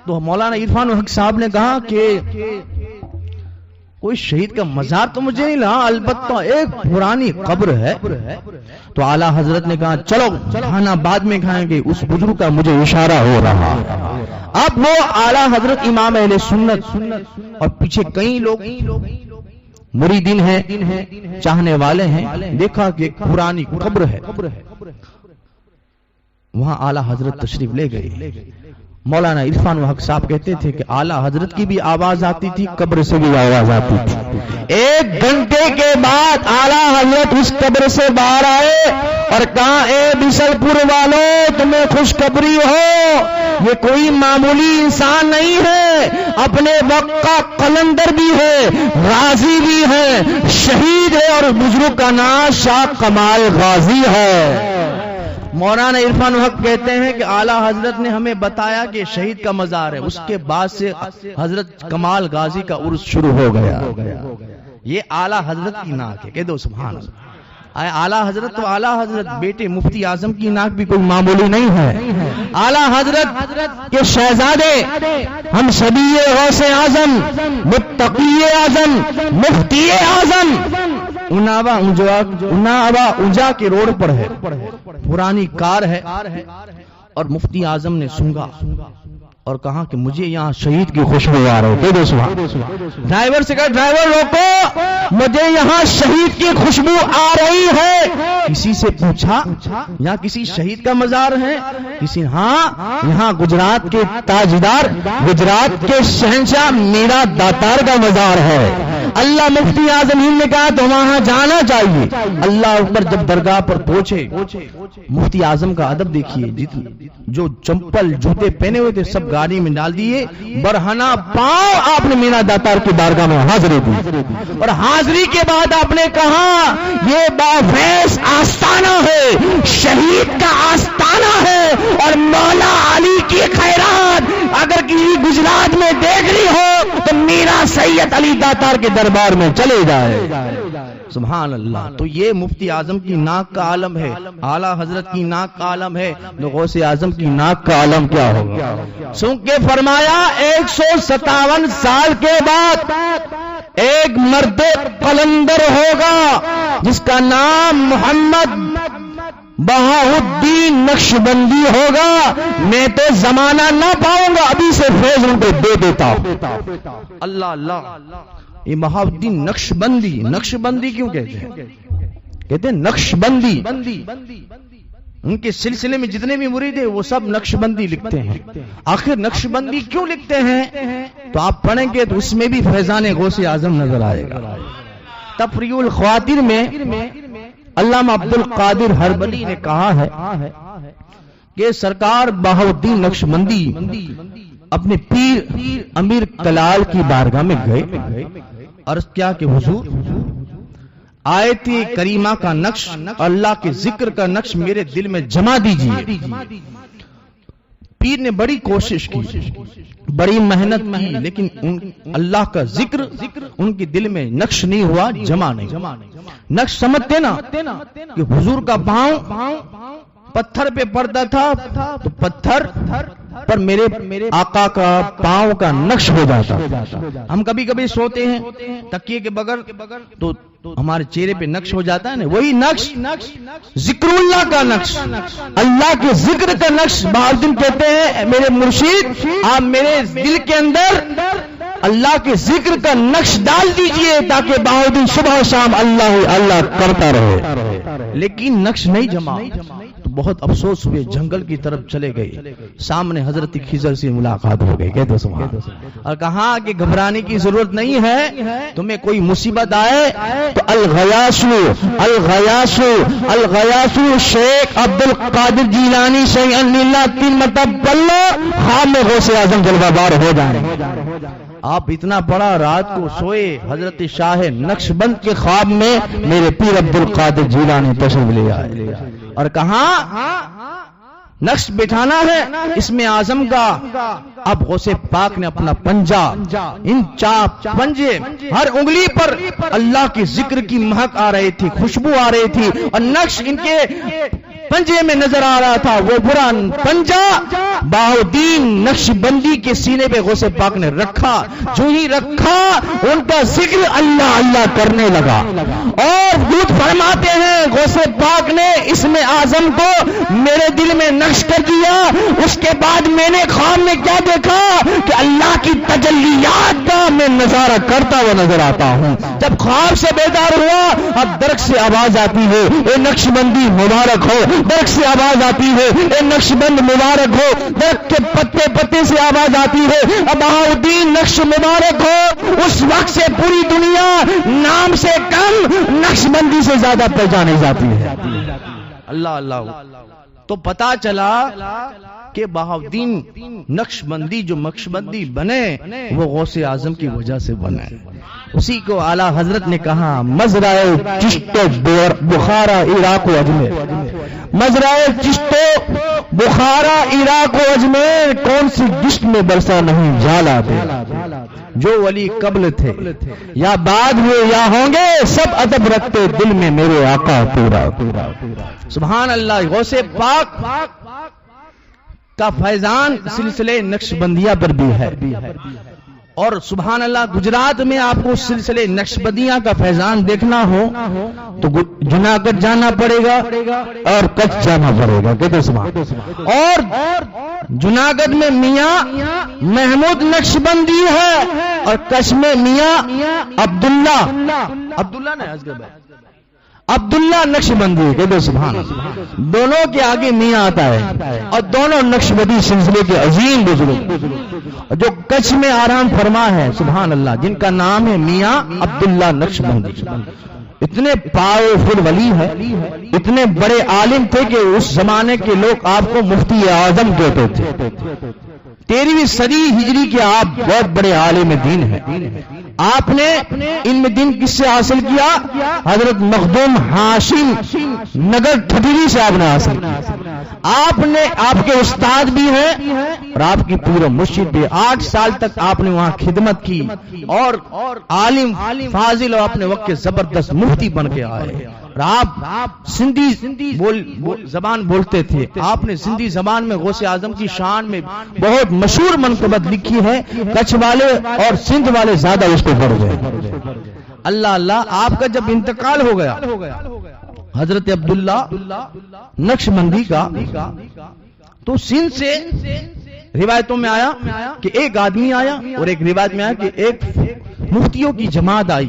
تو مولانا عرفان الحق صاحب نے کہا کہ کوئی شہید کا مزار تو مجھے نہیں لگا، البتہ ایک پرانی قبر ہے۔ تو اعلیٰ حضرت نے کہا چلو کھانا بعد میں کھائیں گے، اس بزرگ کا مجھے اشارہ ہو رہا۔ اب وہ اعلیٰ حضرت امام اہل سنت اور پیچھے کئی لوگ مریدین ہیں، چاہنے والے ہیں، دیکھا کہ ایک پرانی قبر ہے، وہاں اعلیٰ حضرت تشریف لے گئے۔ مولانا عرفان الحق صاحب کہتے تھے کہ اعلیٰ حضرت کی بھی آواز آتی تھی، قبر سے بھی آواز آتی تھی۔ 1 گھنٹے کے بعد اعلیٰ حضرت اس قبر سے باہر آئے اور کہا اے بسل پور والوں تمہیں خوشخبری ہو، یہ کوئی معمولی انسان نہیں ہے، اپنے وقت کا قلندر بھی ہے، غازی بھی ہے، شہید ہے، اور بزرگ کا نام شاہ کمال غازی ہے۔ مولانا عرفان الحق کہتے ہیں کہ اعلیٰ حضرت نے ہمیں بتایا کہ شہید کا مزار ہے، اس کے بعد سے حضرت کمال غازی کا عرس شروع ہو گیا۔ یہ اعلیٰ حضرت کی ناک ہے، کہہ دو سبحان اللہ۔ اعلیٰ حضرت تو اعلیٰ حضرت بیٹے مفتی اعظم کی ناک بھی کوئی معمولی نہیں ہے۔ اعلیٰ حضرت کے شہزادے ہم سبھی غوث اعظم، متقی اعظم، مفتی اعظم اناوا اونجا کے روڈ پر ہے، پرانی کار ہے، اور مفتی اعظم نے سونگا اور کہا کہ مجھے یہاں شہید کی خوشبو آ رہی ہے۔ ڈرائیور سے کہا ڈرائیور روکو، مجھے یہاں شہید کی خوشبو آ رہی ہے۔ کسی سے پوچھا یہاں کسی شہید کا مزار ہے؟ کسی ہاں یہاں گجرات کے تاجدار، گجرات کے شہنشاہ میرا داتار کا مزار ہے۔ اللہ مفتی اعظم ہند نے کہا تو وہاں جانا چاہیے۔ اللہ اکبر، جب درگاہ پر پہنچے مفتی اعظم کا ادب دیکھیے، جو چمپل جوتے پہنے ہوئے تھے سب گاڑی میں ڈال دیے، برہنہ پاؤں آپ نے مینا داتار کی بارگاہ میں حاضری دی، اور حاضری کے بعد آپ نے کہا یہ بافیض آستانہ ہے، شہید کا آستانہ ہے، اور مولا علی کی خیرات اگر کسی گجرات میں دیکھنی ہو تو میرا سید علی داتار کے دربار میں چلے جائے۔ سبحان اللہ۔ تو یہ مفتی اعظم کی ناک کا عالم ہے، اعلیٰ حضرت کی ناک کا عالم ہے، تو غوث اعظم کی ناک کا عالم کیا ہوگا؟ سن کے فرمایا 157 سال کے بعد ایک مرد قلندر ہوگا جس کا نام محمد بہاؤالدین نقشبندی ہوگا۔ میں تو زمانہ نہ پاؤں گا، ابھی سے فیض ان کو دے دیتا ہوں۔ اللہ اللہ، یہ بہاؤالدین نقشبندی، نقشبندی کیوں کہتے ہیں؟ کہتے ہیں نقشبندی، ان کے سلسلے میں جتنے بھی مرید ہیں وہ سب نقشبندی لکھتے ہیں۔ آخر نقشبندی کیوں لکھتے ہیں تو آپ پڑھیں گے تو اس میں بھی فیضان غوث اعظم نظر آئے گا۔ تفریح الخواطر میں علامہ عبد القادر ہربلی نے کہا ہے کہ سرکار بہاؤالدین نقشبندی اپنے پیر امیر کلال کی بارگاہ میں گئے، عرض کیا کہ حضور آیت کریمہ کا نقش، اللہ کے ذکر کا نقش میرے دل میں جما دیجئے۔ پیر نے بڑی کوشش کی، بڑی محنت کی، لیکن اللہ کا ذکر ان کے دل میں نقش نہیں ہوا، جمع نہیں۔ نقش سمجھتے نا کہ حضور کا پاؤں پتھر پہ پڑتا تھا تو پتھر پر میرے آقا کا پاؤں کا نقش ہو جاتا۔ ہم کبھی کبھی سوتے ہیں تکیے کے بغیر تو ہمارے چہرے پہ نقش ہو جاتا ہے نا، وہی نقش ذکر اللہ کا نقش، اللہ کے ذکر کا نقش۔ بہاؤالدین کہتے ہیں میرے مرشید آپ میرے دل کے اندر اللہ کے ذکر کا نقش ڈال دیجئے تاکہ بہاؤالدین صبح و شام اللہ اللہ کرتا رہے، لیکن نقش نہیں جمع۔ تو بہت افسوس ہوئے، جنگل کی طرف چلے گئے، سامنے حضرت خضر سے ملاقات ہو گئی، کہتے سبحان اللہ، اور کہا کہ گھبرانے کی ضرورت نہیں ہے، تمہیں کوئی مصیبت آئے تو الغیاث شیخ عبد القادر جیلانی شیخ اللہ 3 مرتبہ پلو خواب میں غوث اعظم جلوہ بار ہو جائیں۔ آپ اتنا بڑا رات کو سوئے، حضرت شاہ نقشبند کے خواب میں میرے پیر عبد القادر جیلانی تشریف لے آئے اور کہا نقش بٹھانا ہے اس میں اعظم کا۔ اب غوث پاک نے اپنا پنجہ، ان چاپ پنجے ہر انگلی پر اللہ کے ذکر کی مہک آ رہی تھی، خوشبو آ رہی تھی، اور نقش ان کے پنجے میں نظر آ رہا تھا۔ وہ برا پنجہ بہاؤالدین نقشبندی کے سینے پہ غوث پاک نے رکھا، جو ہی رکھا ان کا ذکر اللہ اللہ کرنے لگا، اور دودھ فرماتے ہیں غوث پاک نے اس میں اعظم کو میرے دل میں نقش کر دیا۔ اس کے بعد میں نے خواب میں کیا دیکھا کہ اللہ کی تجلیات کا میں نظارہ کرتا ہوا نظر آتا ہوں۔ جب خواب سے بیدار ہوا اب درک سے آواز آتی ہے اے نقشبندی مبارک ہو، درخت سے آواز آتی ہے اے نقش بند مبارک ہو، درخت کے پتے پتے سے آواز آتی ہے بہاؤدین نقش مبارک ہو، اس وقت سے پوری دنیا نام سے کم نقش بندی سے زیادہ پہچانی جاتی ہے۔ اللہ اللہ، تو پتا چلا کہ بہاؤدین نقش بندی جو نقش بندی بنے وہ غوث اعظم کی وجہ سے بنے۔ اسی کو اعلیٰ حضرت نے کہا مزرعہ چشت و بخارا عراق و اجمیر، مزرعہ چشت و بخارا عراق و اجمیر، کون سی گشت میں برسا نہیں جالا دے، جو ولی قبل تھے یا بعد ہوئے یا ہوں گے سب ادب رکھتے دل میں میرے آقا پورا۔ سبحان اللہ، غوث پاک کا فیضان سلسلے نقش بندیہ پر بھی ہے، اور سبحان اللہ گجرات میں آپ کو سلسلے نقش بندیہ کا فیضان دیکھنا ہو تو جناگڑھ جانا پڑے گا اور کچھ جانا پڑے گا، کہتے سبحان۔ اور جناگڑھ میں میاں محمود نقش بندی ہے اور کچھ میں میاں عبداللہ نے عبداللہ نقش بندی، کہتے سبحان۔ دونوں کے آگے میاں آتا ہے اور دونوں نقش بندی سلسلے کے عظیم بزرگ جو کچھ میں آرام فرما ہے، سبحان اللہ، جن کا نام ہے میاں عبداللہ نقش بندی۔ اتنے پاورفل ولی ہے، اتنے بڑے عالم تھے کہ اس زمانے کے لوگ آپ کو مفتی اعظم کہتے تھے۔ 13ویں صدی ہجری کے آپ بہت بڑے عالم دین ہیں۔ آپ نے علم دین کس سے حاصل کیا؟ حضرت مخدوم ہاشم نگر ٹھٹری سے آپ نے حاصل کیا۔ آپ کے استاد بھی ہیں اور آپ کی پورا مرشد بھی۔ 8 سال تک آپ نے وہاں خدمت کی اور عالم فاضل اور اپنے وقت کے زبردست مفتی بن کے آئے، اور آپ سندھی زبان بولتے تھے۔ آپ نے سندھی زبان میں غوث اعظم کی شان میں بہت مشہور منقبت لکھی ہے، کچھ والے اور سندھ والے زیادہ اس کو پڑھ گئے۔ اللہ اللہ، آپ کا جب انتقال ہو گیا حضرت عبداللہ نقش بندی کا، تو سندھ سے روایتوں میں آیا کہ ایک آدمی آیا اور ایک روایت میں آیا کہ ایک مفتیوں کی جماعت آئی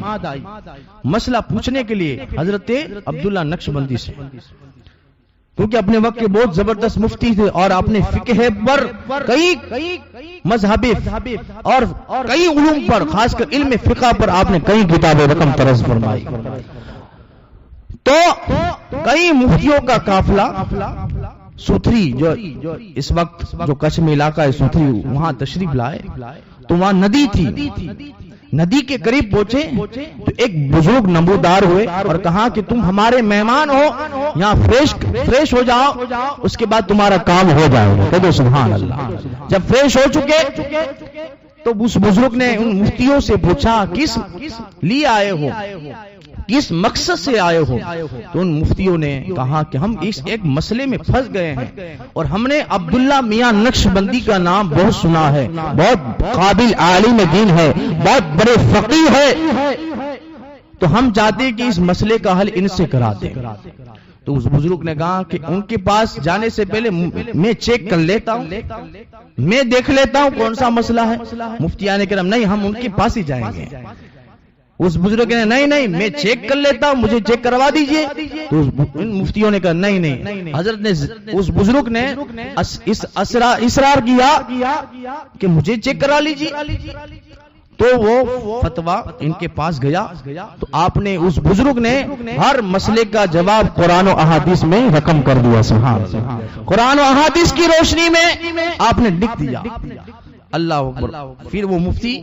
مسئلہ پوچھنے کے لیے حضرت عبداللہ نقش بندی سے، کیونکہ اپنے وقت کے بہت زبردست مفتی تھے اور اپنے فقہ پر کئی مذہب اور کئی علوم پر، خاص کر علم فقہ پر آپ نے کئی کتابیں رقم طرز فرمائی۔ تو کئی مفتیوں کا قافلہ سوتری، جو اس وقت جو کچھ میں علاقہ ہے سوتری، وہاں تشریف لائے تو وہاں ندی تھی۔ ندی کے قریب پہنچے تو ایک بزرگ نمودار ہوئے اور کہا کہ تم ہمارے مہمان ہو، یہاں فریش ہو جاؤ، اس کے بعد تمہارا کام ہو جائے گا۔ کہو سبحان اللہ۔ جب فریش ہو چکے تو اس بزرگ نے ان مفتیوں سے پوچھا کس لیے آئے ہو، کس مقصد سے آئے ہو؟ تو ان مفتیوں نے کہا کہ ہم اس ایک مسئلے میں پھنس گئے ہیں اور ہم نے عبداللہ میاں نقش بندی کا نام بہت سنا ہے، بہت قابل عالم دین ہے، بہت بڑے فقیہ ہے، تو ہم چاہتے ہیں کہ اس مسئلے کا حل ان سے کرا دیں۔ تو اس بزرگ نے کہا کہ ان کے پاس جانے سے پہلے میں چیک کر لیتا ہوں، میں دیکھ لیتا ہوں کون سا مسئلہ ہے۔ مفتیان کرام نہیں، ہم ان کے پاس ہی جائیں گے۔ اس بزرگ نے نہیں میں چیک کر لیتا ہوں، مجھے چیک کروا دیجئے۔ تو ان مفتیوں نے کہا نہیں۔ حضرت نے اس بزرگ نے اصرار کیا کہ مجھے چیک کرا لیجئے۔ تو وہ فتویٰ ان کے پاس گیا تو آپ نے اس بزرگ نے ہر مسئلے کا جواب قرآن و احادیث میں رقم کر دیا۔ سبحان اللہ، قرآن و احادیث کی روشنی میں آپ نے لکھ دیا۔ اللہ اکبر۔ پھر وہ مفتی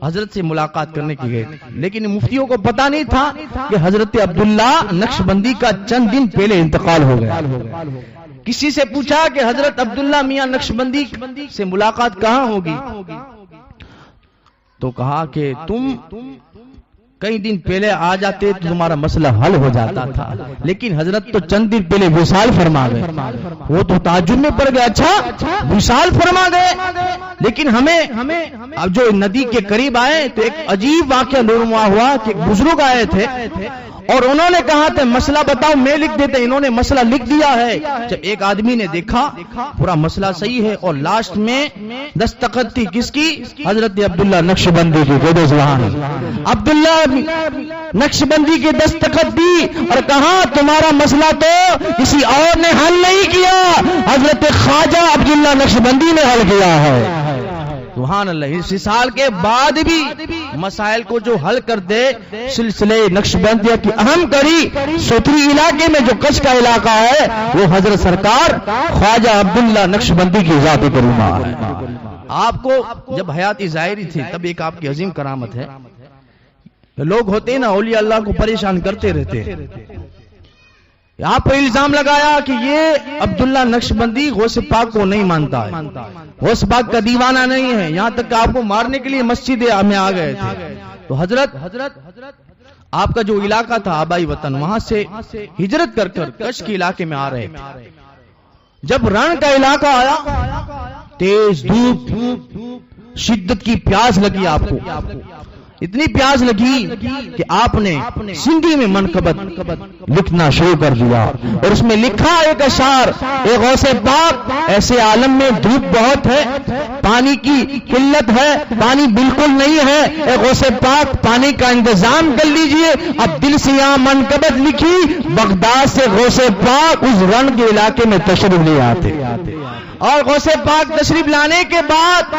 حضرت سے ملاقات کرنے کی گئے، لیکن مفتیوں کو پتا نہیں تھا کہ حضرت عبداللہ نقش بندی کا چند دن پہلے انتقال ہو گیا۔ کسی سے پوچھا کہ حضرت عبداللہ میاں نقش بندی سے ملاقات کہاں ہوگی؟ تو کہا کہ تم کئی دن پہلے آ جاتے تو تمہارا مسئلہ حل ہو جاتا تھا، لیکن حضرت تو چند دن پہلے وصال فرما گئے۔ وہ تو تعجب میں پڑ گیا، اچھا وصال فرما گئے، لیکن ہمیں اب جو ندی کے قریب آئے تو ایک عجیب واقعہ نورما ہوا کہ بزرگ آئے تھے اور انہوں نے کہا تھا مسئلہ بتاؤ میں لکھ دیتے، انہوں نے مسئلہ لکھ دیا ہے۔ جب ایک آدمی نے دیکھا پورا مسئلہ صحیح ہے اور لاسٹ میں دستخط تھی کس کی؟ حضرت عبداللہ نقشبندی کی۔ عبداللہ نقشبندی کی دستخط دی اور کہا تمہارا مسئلہ تو کسی اور نے حل نہیں کیا، حضرت خواجہ عبداللہ نقشبندی نے حل کیا ہے۔ سبحان اللہ۔ اس سال کے بعد بھی مسائل کو جو حل کر دے، سلسلے نقشبندیہ کی اہم کڑی سوتری علاقے میں جو کچھ کا علاقہ ہے وہ حضرت سرکار خواجہ عبداللہ نقشبندی کی ذات کریمہ ہے۔ آپ کو جب حیات ظاہری تھی تب ایک آپ کی عظیم کرامت ہے، لوگ ہوتے ہیں نا اولیاء اللہ کو پریشان کرتے رہتے ہیں، آپ پر الزام لگایا کہ یہ عبداللہ نقشبندی غوث پاک کو نہیں مانتا ہے، غوث پاک کا دیوانہ نہیں ہے، یہاں تک کہ آپ کو مارنے کے لیے مسجد میں آ گئے تھے۔ تو حضرت آپ کا جو علاقہ تھا آبائی وطن، وہاں سے ہجرت کر کر کچھ کے علاقے میں آ رہے تھے۔ جب رن کا علاقہ آیا، تیز دھوپ، شدت کی پیاس لگی، آپ کو اتنی پیاس لگی کہ آپ نے سندھی میں منقبت لکھنا شروع کر دیا اور اس میں لکھا ایک اشعار، اے غوث پاک ایسے عالم میں دھوپ بہت ہے، پانی کی قلت ہے، پانی بالکل نہیں ہے، اے غوث پاک پانی کا انتظام کر لیجئے۔ اب دل سے یہاں منقبت لکھی، بغداد سے غوث پاک اس رن کے علاقے میں تشریف لے آتے اور غوث پاک تشریف لانے کے بعد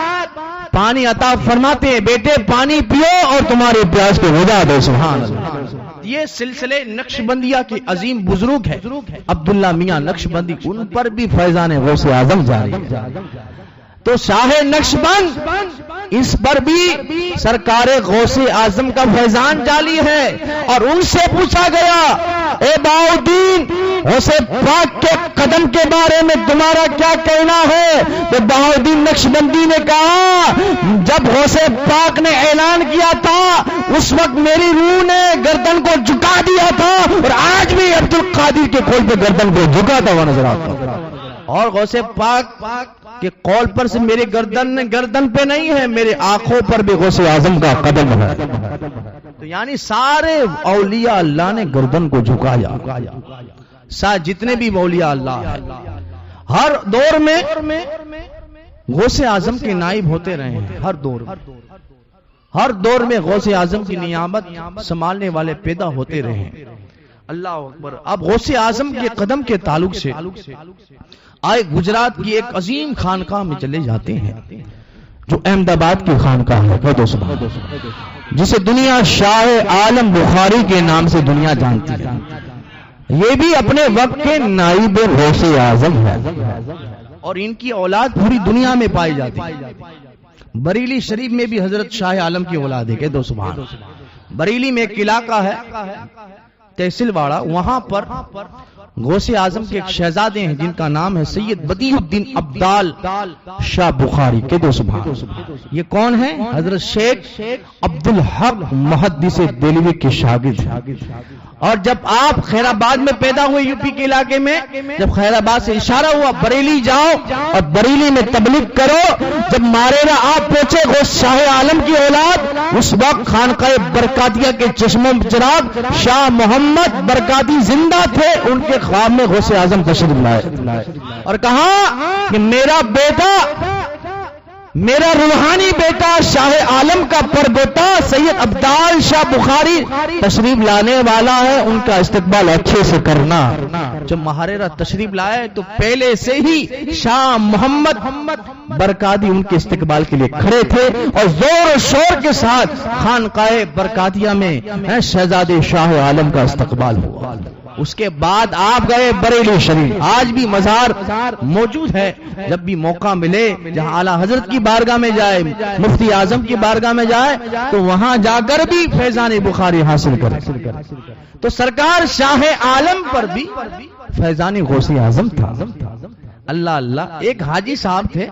پانی عطا فرماتے ہیں، بیٹے پانی پیو اور تمہاری پیاس کو بجھا دو۔ سبحان اللہ۔ یہ سلسلے نقشبندیہ کے عظیم بزرگ ہے عبداللہ میاں نقشبندی، ان پر بھی فیضان غوث اعظم جاری ہے۔ تو شاہ نقشبند اس پر بھی سرکار غوث اعظم کا فیضان جاری ہے۔ اور ان سے پوچھا گیا، اے بہاؤالدین غوث پاک کے قدم کے بارے میں تمہارا کیا کہنا ہے؟ تو بہاؤالدین نقشبندی نے کہا، جب غوث پاک نے اعلان کیا تھا اس وقت میری روح نے گردن کو جھکا دیا تھا اور آج بھی عبد القادر کے قول پہ گردن کو جھکاتا ہوا نظر آتا، اور غوث پاک کہ قول پر سے میرے گردن پہ نہیں ہے، میرے آنکھوں پر بھی غوث اعظم کا قدم ہے۔ تو یعنی سارے اولیاء اللہ نے گردن کو جھکایا، جتنے بھی اولیاء اللہ ہیں ہر دور میں غوث اعظم کے نائب ہوتے رہے ہیں، ہر دور میں غوث اعظم کی نیابت سنبھالنے والے پیدا ہوتے رہے ہیں۔ اللہ اکبر۔ اب غوث اعظم کے قدم کے تعلق سے آئے گجرات کی ایک عظیم خانقاہ میں چلے جاتے ہیں جو احمد آباد کی خانقاہ ہے، جسے دنیا شاہ عالم بخاری کے نام سے دنیا جانتی ہے۔ یہ بھی اپنے وقت کے نائب غوث اعظم ہے اور ان کی اولاد پوری دنیا میں پائی جاتی ہے۔ بریلی شریف میں بھی حضرت شاہ عالم کی اولاد ہے، کہہ دو سبحان۔ بریلی میں ایک علاقہ ہے تحصیل واڑہ، وہاں پر غوث اعظم کے ایک شہزادے ہیں جن کا نام ہے سید بدیع الدین ابدال شاہ بخاری، کہہ دو سبحان۔ یہ کون ہے؟ حضرت شیخ عبدالحق محدث دہلوی کے شاگرد ہیں۔ اور جب آپ خیر آباد میں پیدا ہوئے یو پی کے علاقے میں، جب خیر آباد سے اشارہ ہوا بریلی جاؤ اور بریلی میں تبلیغ کرو، جب ماریرا آپ پہنچے غوث شاہ عالم کی اولاد، اس وقت خانقاہ برکاتیہ کے چشموں چراغ شاہ محمد برکاتی زندہ تھے، ان کے خواب میں غوث اعظم تشریف لائے اور کہا کہ میرا بیٹا، میرا روحانی بیٹا شاہ عالم کا پربوتا سید ابدال شاہ بخاری تشریف لانے والا ہے، ان کا استقبال اچھے سے کرنا۔ جب مہاریرا تشریف لائے تو پہلے سے ہی شاہ محمد برکاتی ان کے استقبال کے لیے کھڑے تھے اور زور و شور کے ساتھ خانقاہ برکاتیہ میں شہزادے شاہ عالم کا استقبال ہوا۔ اس کے بعد آپ گئے بریلی شریف، آج بھی مزار موجود ہے، جب بھی موقع ملے جہاں اعلیٰ حضرت کی بارگاہ میں جائے، مفتی اعظم کی بارگاہ میں جائے تو وہاں جا کر بھی فیضان بخاری حاصل کرے۔ تو سرکار شاہ عالم پر بھی فیضان غوث اعظم تھا۔ اللہ اللہ۔ ایک حاجی صاحب تھے،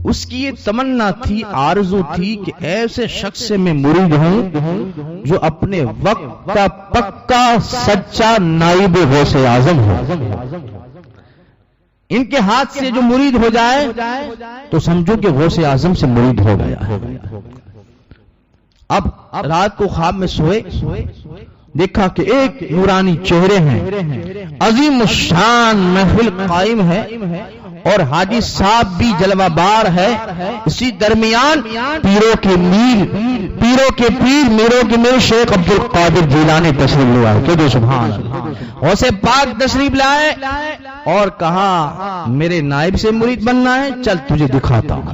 اس کی یہ تمنا تھی، آرزو تھی کہ ایسے شخص سے میں مرید ہوں جو اپنے وقت کا پکا سچا نائب غوث اعظم ہو۔ ان کے ہاتھ سے جو مرید ہو جائے تو سمجھو کہ غوث اعظم سے مرید ہو گیا ہے۔ اب رات کو خواب میں سوئے، دیکھا کہ ایک نورانی چہرے ہیں، عظیم الشان محفل قائم ہے اور حاجی صاحب بھی جلوہ بار ہے۔ اسی درمیان پیروں کے پیر میروں کے میر شیخ عبد القادر جیلانی تشریف لائے، کہ سبحان اللہ، غوث پاک تشریف لائے اور کہا میرے نائب سے مرید بننا ہے، چل تجھے دکھاتا ہوں۔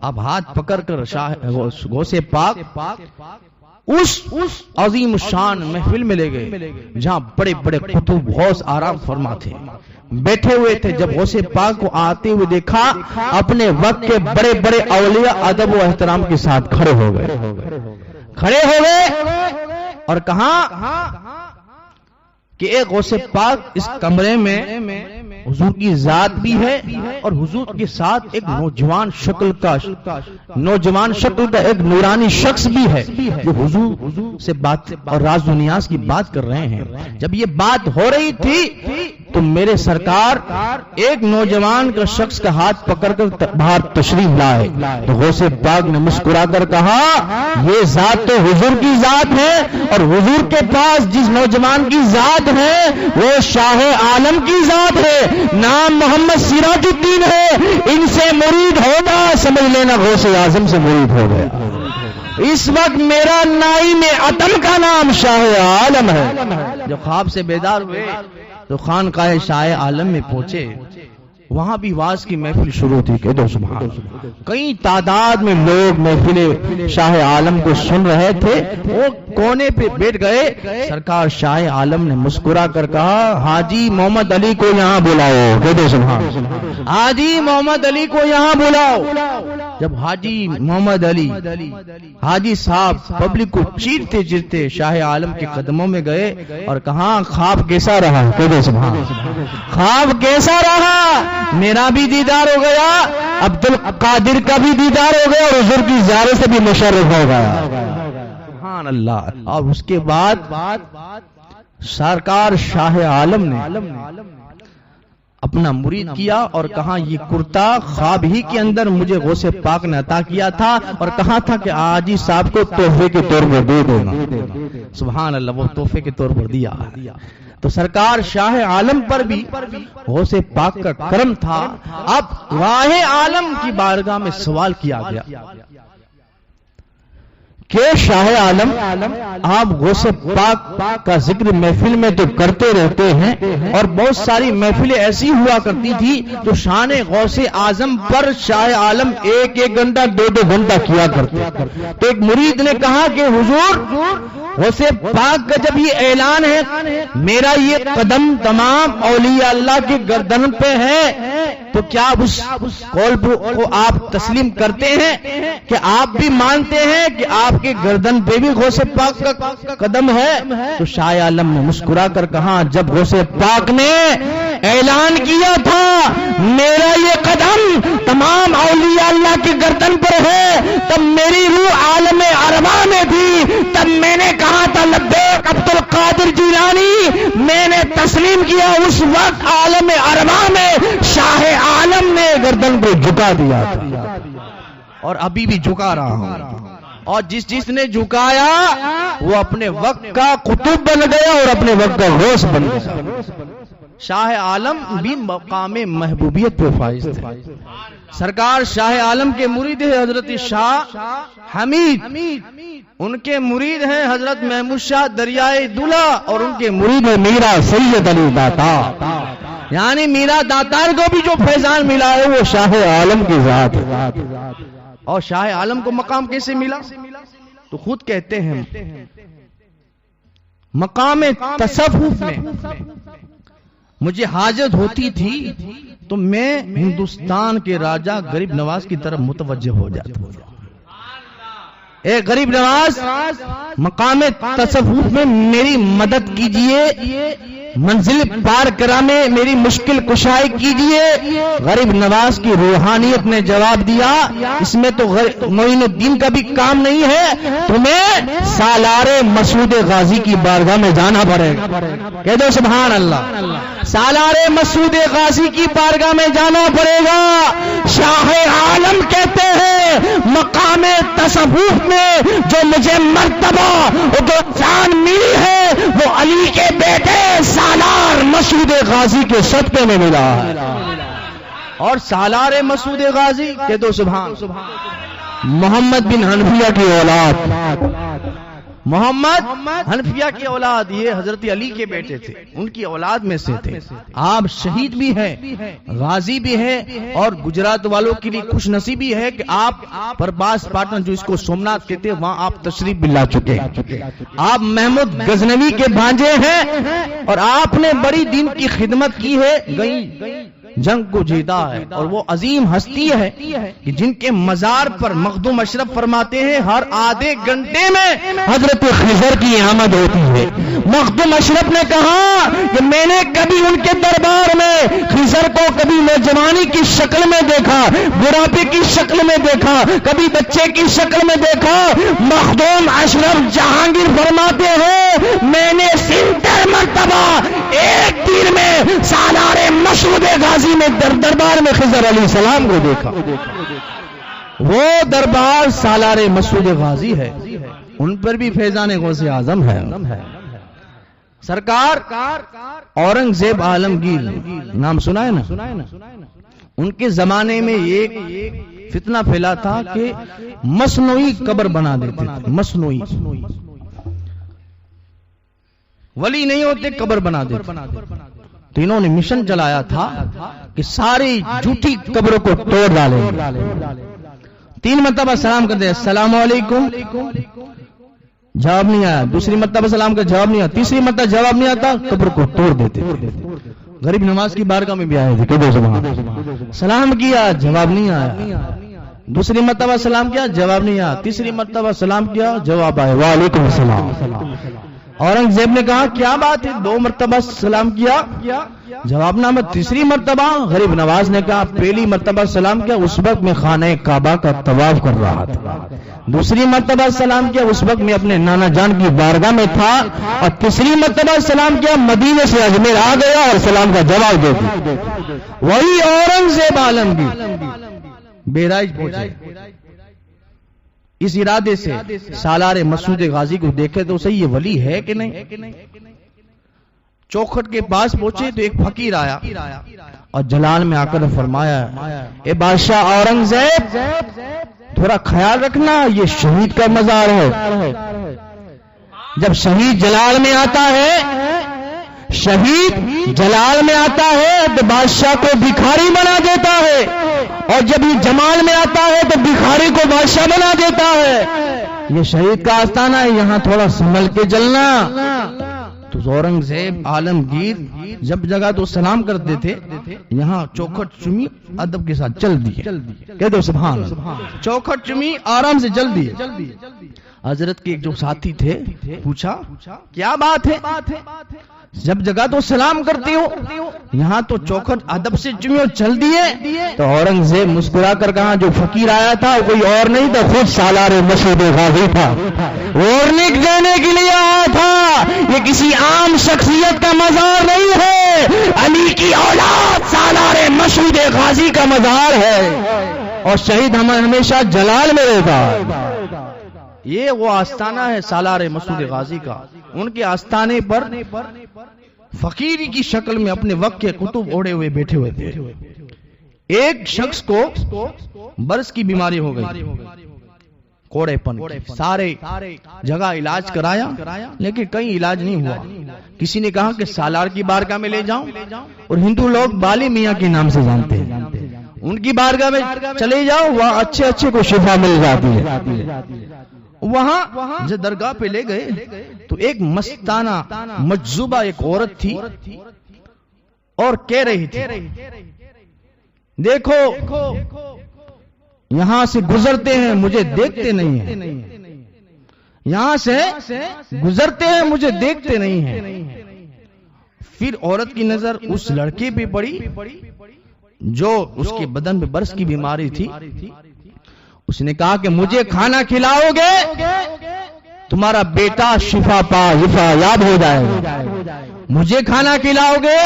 اب ہاتھ پکڑ کر غوث پاک اس عظیم الشان محفل میں لے گئے جہاں بڑے بڑے قطب غوث آرام فرما تھے، بیٹھے ہوئے تھے۔ جب غوث پاک کو آتے ہوئے دیکھا، اپنے وقت کے بڑے بڑے اولیاء ادب و احترام کے ساتھ کھڑے ہو گئے اور کہا کہ ایک غوث پاک اس کمرے میں حضور کی ذات بھی ہے اور حضور کے ساتھ ایک نوجوان شکل کا ایک نورانی شخص بھی ہے جو حضور سے بات اور راز و نیاز کی بات کر رہے ہیں۔ جب یہ بات ہو رہی تھی تو میرے سرکار ایک نوجوان کا شخص کا ہاتھ پکڑ کر باہر تشریف لائے تو غوث پاک نے مسکرا کر کہا یہ ذات تو حضور کی ذات ہے اور حضور کے پاس جس نوجوان کی ذات ہے وہ شاہ عالم کی ذات ہے، نام محمد سراج الدین ہے، ان سے مرید ہوگا سمجھ لینا غوث اعظم سے مرید ہو گیا۔ اس وقت میرا نائم عتم کا نام شاہ عالم ہے۔ جب خواب سے بیدار ہوئے تو خانقاہ شاہ عالم میں پہنچے، وہاں بھی واز کی محفل شروع تھی، کہہ دو سبحان اللہ۔ کئی تعداد میں لوگ محفل شاہ عالم کو سن رہے تھے، وہ کونے پہ بیٹھ گئے۔ سرکار شاہ عالم نے مسکرا کر کہا حاجی محمد علی کو یہاں بلاؤ، کہہ دو سبحان اللہ، حاجی محمد علی کو یہاں بلاؤ۔ جب حاجی محمد علی حاجی صاحب پبلک کو چیرتے چیرتے شاہ عالم کے قدموں میں گئے اور کہا خواب کیسا رہا، کہہ دو سبحان اللہ، خواب کیسا رہا؟ میرا بھی دیدار ہو گیا، عبد القادر کا بھی دیدار ہو گیا اور حضور کی زیارت سے بھی مشرف ہو گیا، سبحان اللہ۔ اور اس کے بعد سرکار شاہ عالم نے اپنا مرید کیا اور کہا یہ کرتا خواب ہی کے اندر مجھے غوث پاک نے عطا کیا تھا اور کہا تھا کہ حاجی صاحب کو تحفے کے طور پر دے دینا، سبحان اللہ، وہ تحفے کے طور پر دیا۔ تو سرکار شاہ عالم پر بھی غوث پاک کا کرم تھا۔ اب راہ عالم کی بارگاہ میں سوال کیا گیا کہ شاہ عالم آپ غوث پاک کا ذکر محفل میں تو کرتے رہتے ہیں اور بہت ساری محفلیں ایسی ہوا کرتی تھی جو شان غوث اعظم پر شاہ عالم ایک ایک گھنٹہ دو دو گھنٹہ کیا کرتے۔ تو ایک مرید نے کہا کہ حضور غوث پاک کا جب یہ اعلان ہے میرا یہ قدم تمام اولیاء اللہ کے گردن پہ ہے تو کیا اس قول کو آپ تسلیم کرتے ہیں کہ آپ بھی مانتے ہیں کہ آپ کے گردن پہ بھی غوث پاک کا قدم ہے؟ تو شاہ عالم نے مسکرا کر کہا جب غوث پاک نے اعلان کیا تھا میرا یہ قدم تمام اولیاء اللہ کے گردن پر ہے تب میری روح عالم ارواح میں تھی، تب میں نے کہا تھا لبیک عبد القادر جیلانی، میں نے تسلیم کیا اس وقت عالم ارواح میں شاہ عالم نے گردن کو جھکا دیا تھا اور ابھی بھی جھکا رہا ہوں، اور جس نے جھکایا وہ اپنے وقت کا قطب بن گیا اور اپنے وقت کا غوث بن گیا۔ شاہ عالم بھی مقام محبوبیت پہ فائز تھے۔ سرکار شاہ عالم کے مرید ہے حضرت شاہ حمید، ان کے مرید ہیں حضرت محمود شاہ دریائے دلہ اور ان کے مرید ہے میرا سید علی داتار، یعنی میرا داتار کو بھی جو فیضان ملا ہے وہ شاہ عالم کی ذات ہے۔ اور شاہ عالم کو مقام کیسے ملا؟ تو خود کہتے ہیں مقام تصوف میں مجھے حاجت ہوتی تھی تو میں ہندوستان کے راجہ غریب نواز کی طرف متوجہ ہو جاتا ہوں۔ اے غریب نواز مقام تصوف میں میری مدد کیجئے، منزل پار کرامے میری مشکل کشائی کیجئے۔ غریب نواز کی روحانیت نے جواب دیا اس میں تو معین الدین کا بھی کام نہیں ہے، تمہیں سالار مسعود غازی کی بارگاہ میں جانا پڑے گا۔ کہہ دو سبحان اللہ۔ سالار مسعود غازی کی بارگاہ میں جانا پڑے گا۔ شاہ عالم کہتے ہیں مقام تصوف میں جو مجھے مرتبہ جو جان ملی ہے وہ علی کے بیٹے سالار مسعود غازی کے صدقے میں ملا ہے۔ اور سالار مسعود غازی کہہ دو سبحان۔ محمد بن حنفیہ کی اولاد، محمد حنفیہ کی اولاد، یہ حضرت علی کے بیٹے تھے، ان کی اولاد میں سے تھے۔ آپ شہید بھی ہیں، غازی بھی ہیں، اور گجرات والوں کے لیے خوش نصیبی ہے کہ آپ پرباس پاٹن جو اس کو سومناتھ کہتے ہیں وہاں آپ تشریف بھی لا چکے ہیں۔ آپ محمود غزنوی کے بھانجے ہیں اور آپ نے بڑی دین کی خدمت کی ہے، گئی جنگ کو جیتا ہے، اور وہ عظیم ہستی ہے کہ جن کے مزار پر مخدوم اشرف فرماتے ہیں ہر آدھے گھنٹے میں حضرت خضر کی آمد ہوتی ہے۔ مخدوم اشرف نے کہا کہ میں نے کبھی ان کے دربار میں خضر کو کبھی نوجوانی کی شکل میں دیکھا، بڑھاپے کی شکل میں دیکھا، کبھی بچے کی شکل میں دیکھا۔ مخدوم اشرف جہانگیر فرماتے ہیں میں نے 70 مرتبہ ایک دن میں سالار مسعود غازی میں دربار میں خضر علیہ السلام کو دیکھا۔ وہ دربار سالار مسعود غازی ہے، ان پر بھی فیضان غوث اعظم ہے۔ سرکار اورنگزیب عالمگیر نام سنا ہے نا؟ ان کے زمانے میں ایک فتنہ پھیلا تھا کہ مصنوعی قبر بنا دیتے تھے، مصنوعی ولی نہیں ہوتے قبر بنا دیتے، تو انہوں نے مشن چلایا تھا کہ ساری جھوٹی قبروں کو توڑ ڈالیں۔ 3 مرتبہ سلام کرتے ہیں السلام علیکم، جواب نہیں آیا، دوسری مرتبہ سلام کا جواب نہیں آیا، تیسری مرتبہ جواب نہیں آتا قبر کو توڑ دیتے۔ غریب نواز کی بارگاہ میں بھی آئے تھے، کہو سبحان۔ سلام کیا جواب نہیں آیا، دوسری مرتبہ سلام کیا جواب نہیں آیا، تیسری مرتبہ سلام کیا جواب آیا وعلیکم السلام۔ اورنگزیب نے کہا کیا بات ہے، 2 مرتبہ سلام کیا جواب نہ آیا، تیسری مرتبہ غریب نواز نے کہا پہلی مرتبہ سلام کیا اس وقت میں خانہ کعبہ کا طواف کر رہا تھا، دوسری مرتبہ سلام کیا اس وقت میں اپنے نانا جان کی بارگاہ میں تھا، اور تیسری مرتبہ سلام کیا مدینے سے اجمیر آ گیا اور سلام کا جواب دے دیا۔ وہی اورنگزیب عالمگیر بیرائج پہنچے، اس ارادے سے سالار مسعود غازی کو دیکھے تو صحیح یہ ولی ہے کہ نہیں۔ چوکھٹ کے پاس پہنچے تو ایک فقیر آیا اور جلال میں آ کر فرمایا اے بادشاہ اورنگزیب تھوڑا خیال رکھنا یہ شہید کا مزار ہے۔ جب شہید جلال میں آتا ہے، شہید جلال میں آتا ہے تو بادشاہ کو بھکاری بنا دیتا ہے، اور جب یہ جمال میں آتا ہے تو بھکاری کو بادشاہ بنا دیتا ہے۔ یہ شہید کا آستانہ ہے، یہاں تھوڑا سنبھل کے چلنا۔ تو اورنگزیب عالمگیر جب جگہ تو سلام کرتے تھے، یہاں چوکھٹ چمی ادب کے ساتھ چل دی، کہہ دو سبحان اللہ۔ چوکھٹ چمی آرام سے چل دی۔ حضرت کے ایک جو ساتھی تھے پوچھا کیا بات ہے، جب جگہ تو سلام کرتی ہو، یہاں تو چوکھٹ ادب سے چمیو چل دیے۔ تو اورنگزیب مسکرا کر کہا جو فقیر آیا تھا کوئی اور نہیں تھا، خود سالار مسعود غازی تھا، وارننگ دینے کے لیے آیا تھا، یہ کسی عام شخصیت کا مزار نہیں ہے، علی کی اولاد سالار مسعود غازی کا مزار ہے، اور شہید ہمیشہ جلال میں رہتا ہے۔ یہ وہ آستانہ ہے سالار مسعود غازی کا، ان کے آستانے پر فقیری کی شکل میں اپنے وقت کے کتب اوڑے ہوئے بیٹھے ہوئے تھے۔ ایک شخص کو برس کی بیماری ہو گئی، کوڑے پن، سارے جگہ علاج کرایا لیکن کہیں علاج نہیں ہوا۔ کسی نے کہا کہ سالار کی بارگاہ میں لے جاؤں، اور ہندو لوگ بالی میاں کے نام سے جانتے ہیں، ان کی بارگاہ میں چلے جاؤ وہاں اچھے کو شفا مل جاتی ہے۔ وہاں جو درگاہ پہ لے گئے تو ایک مستانہ مجذوبہ ایک عورت تھی اور کہہ رہی تھی دیکھو یہاں سے گزرتے ہیں مجھے دیکھتے نہیں ہیں، یہاں سے گزرتے ہیں مجھے دیکھتے نہیں ہیں، پھر عورت کی نظر اس لڑکے پہ پڑی جو اس کے بدن پہ برس کی بیماری تھی. اس نے کہا کہ مجھے کھانا کھلاؤ گے تمہارا بیٹا شفا یاب ہو جائے گا. مجھے کھانا کھلاؤ گے,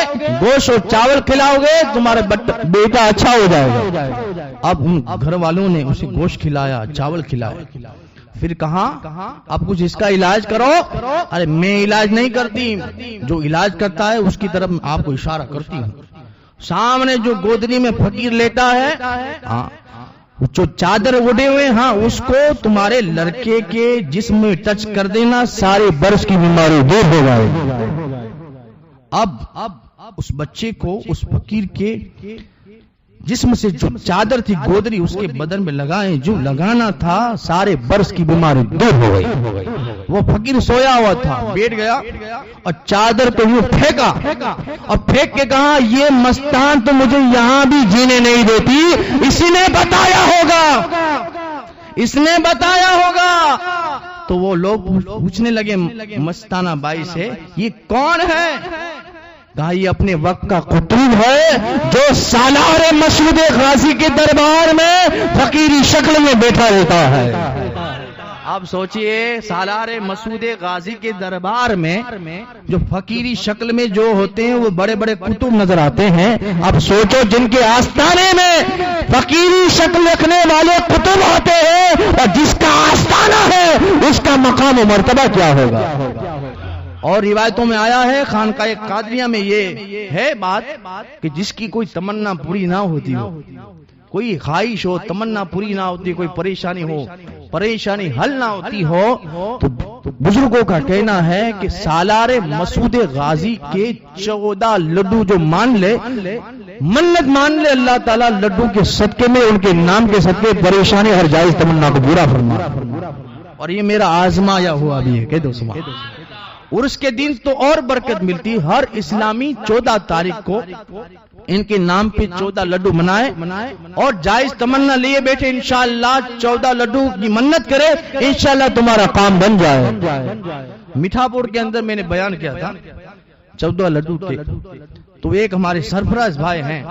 گوشت اور چاول کھلاؤ گے, تمہارا بیٹا اچھا ہو جائے گا. اب ان گھر والوں نے اسے گوشت کھلایا, چاول کھلایا. پھر کہا اب کچھ اس کا علاج کرو. ارے میں علاج نہیں کرتی, جو علاج کرتا ہے اس کی طرف آپ کو اشارہ کرتی ہوں. سامنے جو گودری میں فقیر لیٹا ہے, جو چادر اڑے ہوئے, ہاں اس کو تمہارے لڑکے کے جسم میں ٹچ کر دینا, سارے برس کی بیماری دور ہو جائے. اب اس بچے کو اس فقیر کے جسم سے جو چادر تھی گودری اس کے بدن میں لگائیں, جو لگانا تھا سارے برس کی بیماری دور ہو گئی. وہ فقیر سویا ہوا تھا, بیٹھ گیا اور چادر کو یوں پھینکا اور پھینک کے کہا یہ مستان تو مجھے یہاں بھی جینے نہیں دیتی, اسی نے بتایا ہوگا, اس نے بتایا ہوگا. تو وہ لوگ پوچھنے لگے مستانہ بائی سے یہ کون ہے؟ کہا یہ اپنے وقت کا قطب ہے جو سالار مسعود غازی کے دربار میں فقیری شکل میں بیٹھا ہوتا ہے. آپ سوچئے سالار مسعود غازی کے دربار میں جو فقیری شکل میں جو ہوتے ہیں وہ بڑے بڑے کتب نظر آتے ہیں. اب سوچو جن کے آستانے میں فقیری شکل رکھنے والے کتب ہوتے ہیں اور جس کا آستانہ ہے اس کا مقام و مرتبہ کیا ہوگا. اور روایتوں میں آیا ہے خانقاہ قادریہ میں یہ ہے بات کہ جس کی کوئی تمنا پوری نہ ہوتی ہو, کوئی خواہش ہو, تمنا پوری نہ ہوتی, کوئی پریشانی ہو, پریشانی حل نہ ہوتی ہو, تو بزرگوں کا کہنا ہے کہ سالار مسعود غازی کے 14 لڈو جو مان لے, منت مان لے, اللہ تعالیٰ لڈو کے صدقے میں ان کے نام کے صدقے پریشانی ہر جائز تمنا کو پورا فرما. اور یہ میرا آزمایا ہوا بھی ہے, کہہ دو سما. عرس کے دن تو اور برکت ملتی, ہر اسلامی 14 تاریخ کو ان کے نام پہ 14 لڈو منائے اور جائز تمنا لیے بیٹھے, انشاءاللہ 14 لڈو کی منت کرے, انشاءاللہ تمہارا کام بن جائے. میٹھا پور کے اندر میں نے بیان کیا تھا 14 لڈو کے, تو ایک ہمارے سرفراز بھائی ہیں,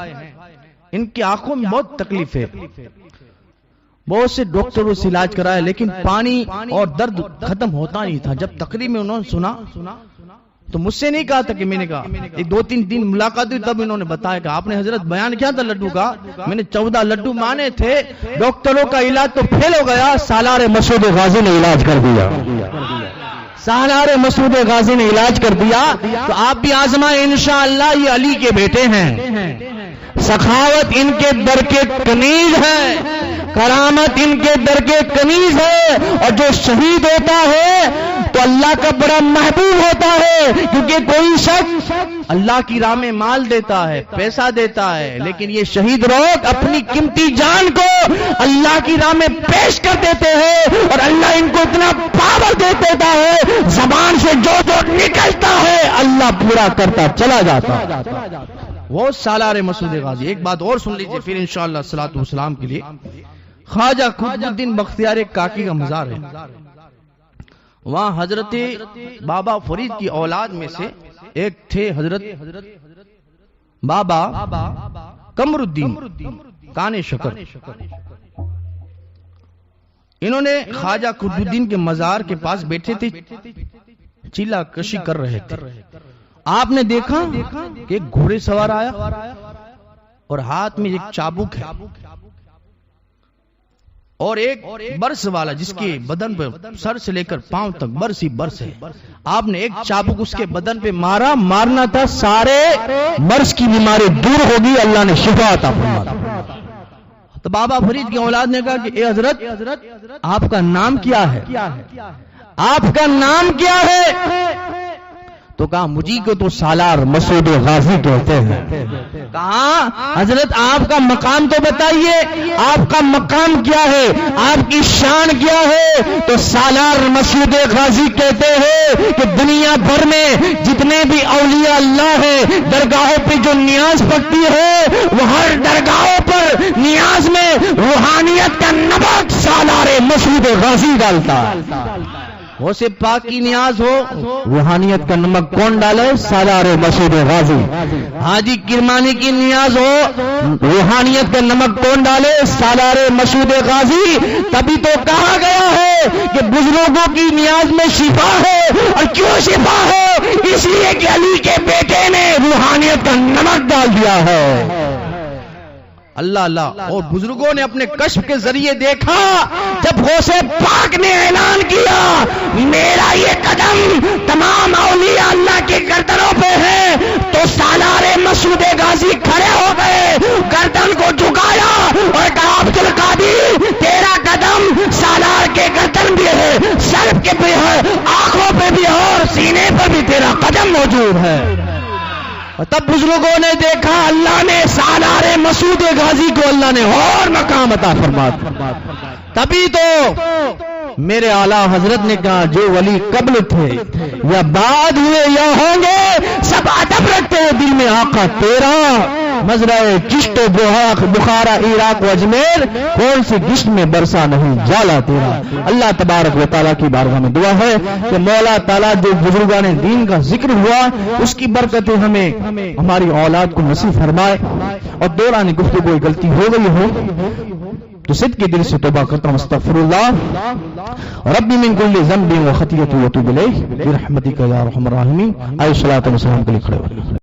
ان کی آنکھوں میں بہت تکلیف ہے, بہت سے ڈاکٹروں سے علاج کرایا لیکن پانی اور درد ختم ہوتا نہیں تھا. جب تقریر میں انہوں نے سنا تو مجھ سے نہیں کہا تھا کہ میں نے کہا, ایک 2-3 دن ملاقات ہوئی تب انہوں نے بتایا کہ آپ نے حضرت بیان کیا تھا لڈو کا, میں نے 14 لڈو مانے تھے, ڈاکٹروں کا علاج تو فیل ہو گیا, سالار مسعود غازی نے علاج کر دیا, سالار مسعود غازی نے علاج کر دیا. تو آپ بھی آزمائیں انشاءاللہ, یہ علی کے بیٹے ہیں, سخاوت ان کے در کے کنیز ہے, کرامت ان کے در کے کنیز ہے, اور جو شہید ہوتا ہے تو اللہ کا بڑا محبوب ہوتا ہے, کیونکہ کوئی شخص اللہ کی راہ میں مال دیتا ہے, پیسہ دیتا ہے, لیکن یہ شہید لوگ اپنی قیمتی جان کو اللہ کی راہ میں پیش کر دیتے ہیں, اور اللہ ان کو اتنا پاور دے دیتا ہے, زبان سے جو نکلتا ہے اللہ پورا کرتا چلا جاتا. وہ سالار مسعود غازی. ایک بات اور سن لیجئے پھر انشاءاللہ صلاۃ و سلام کے لیے. خواجہ قطب الدین بختیار کاکی کا مزار ہے, وہاں حضرت بابا فرید کی اولاد میں سے ایک تھے حضرت بابا قمر الدین کان شکر. انہوں نے خواجہ قطب الدین کے مزار کے پاس بیٹھے تھے, چیلا کشی کر رہے تھے. آپ نے دیکھا کہ ایک گھوڑے سوار آیا اور ہاتھ میں ایک چابک ہے اور ایک برس والا جس کے بدن پہ سر سے لے کر پاؤں تک برس ہی برس ہے. آپ نے ایک چابک اس کے بدن پہ مارنا تھا, سارے برس کی بیماری دور ہوگی, اللہ نے شفا عطا فرمایا. تو بابا فرید کی اولاد نے کہا کہ اے حضرت آپ کا نام کیا ہے, آپ کا نام کیا ہے؟ تو کہا مجھے کو تو سالار مسعود غازی کہتے ہیں. کہا حضرت آپ کا مقام تو بتائیے, آپ کا مقام کیا ہے, آپ کی شان کیا ہے؟ تو سالار مسعود غازی کہتے ہیں کہ دنیا بھر میں جتنے بھی اولیاء اللہ ہیں درگاہوں پہ جو نیاز پکتی ہے وہ ہر درگاہوں پر نیاز میں روحانیت کا نبات سالار مسعود غازی ڈالتا ہے. غوث پاک کی نیاز ہو، روحانیت کا نمک کون ڈالے؟ سالار مسعود غازی. حاجی کرمانی کی نیاز ہو، روحانیت کا نمک کون ڈالے؟ سالار مسعود غازی. تبھی تو کہا گیا ہے کہ بزرگوں کی نیاز میں شفا ہے. اور کیوں شفا ہے؟ اس لیے کہ علی کے بیٹے نے روحانیت کا نمک ڈال دیا ہے. اللہ اللہ. اور بزرگوں نے اپنے کشف کے ذریعے دیکھا، جب غوث پاک نے اعلان کیا میرا یہ قدم تمام اولیاء اللہ کے گردنوں پہ ہے، تو سالار مسعود غازی کھڑے ہو گئے، گردن کو جھکایا اور کہا عبد القادر تیرا قدم سالار کے گردن بھی ہے، سر کے بھی ہے، آنکھوں پہ بھی ہے، اور سینے پر بھی تیرا قدم موجود ہے. تب بزرگوں نے دیکھا اللہ نے سالار مسعود غازی کو اللہ نے اور مقام عطا فرما. تبھی تو میرے اعلیٰ حضرت نے کہا جو ولی قبل تھے یا بعد ہوئے یا ہوں گے سب ادب رکھتے ہیں دل میں آقا تیرا. مزرعہ چشت و بخارا عراق و اجمیر کون سی گشت میں برسا نہیں جالا تیرا. اللہ تبارک و تعالیٰ کی بارگاہ میں دعا ہے کہ مولا تعالیٰ جو بزرگان دین کا ذکر ہوا اس کی برکتیں ہمیں ہماری اولاد کو نصیب فرمائے. اور دوران گفتگو کوئی غلطی ہو گئی ہو تو صدق کے دل سے توبہ کرتا ہوں. استغفر اللہ ربی من کل ذنب و خطیئۃ و اتوب الیہ برحمتک یا ارحم الراحمین. آئے صلاۃ و سلام کے لیے کھڑے ہو.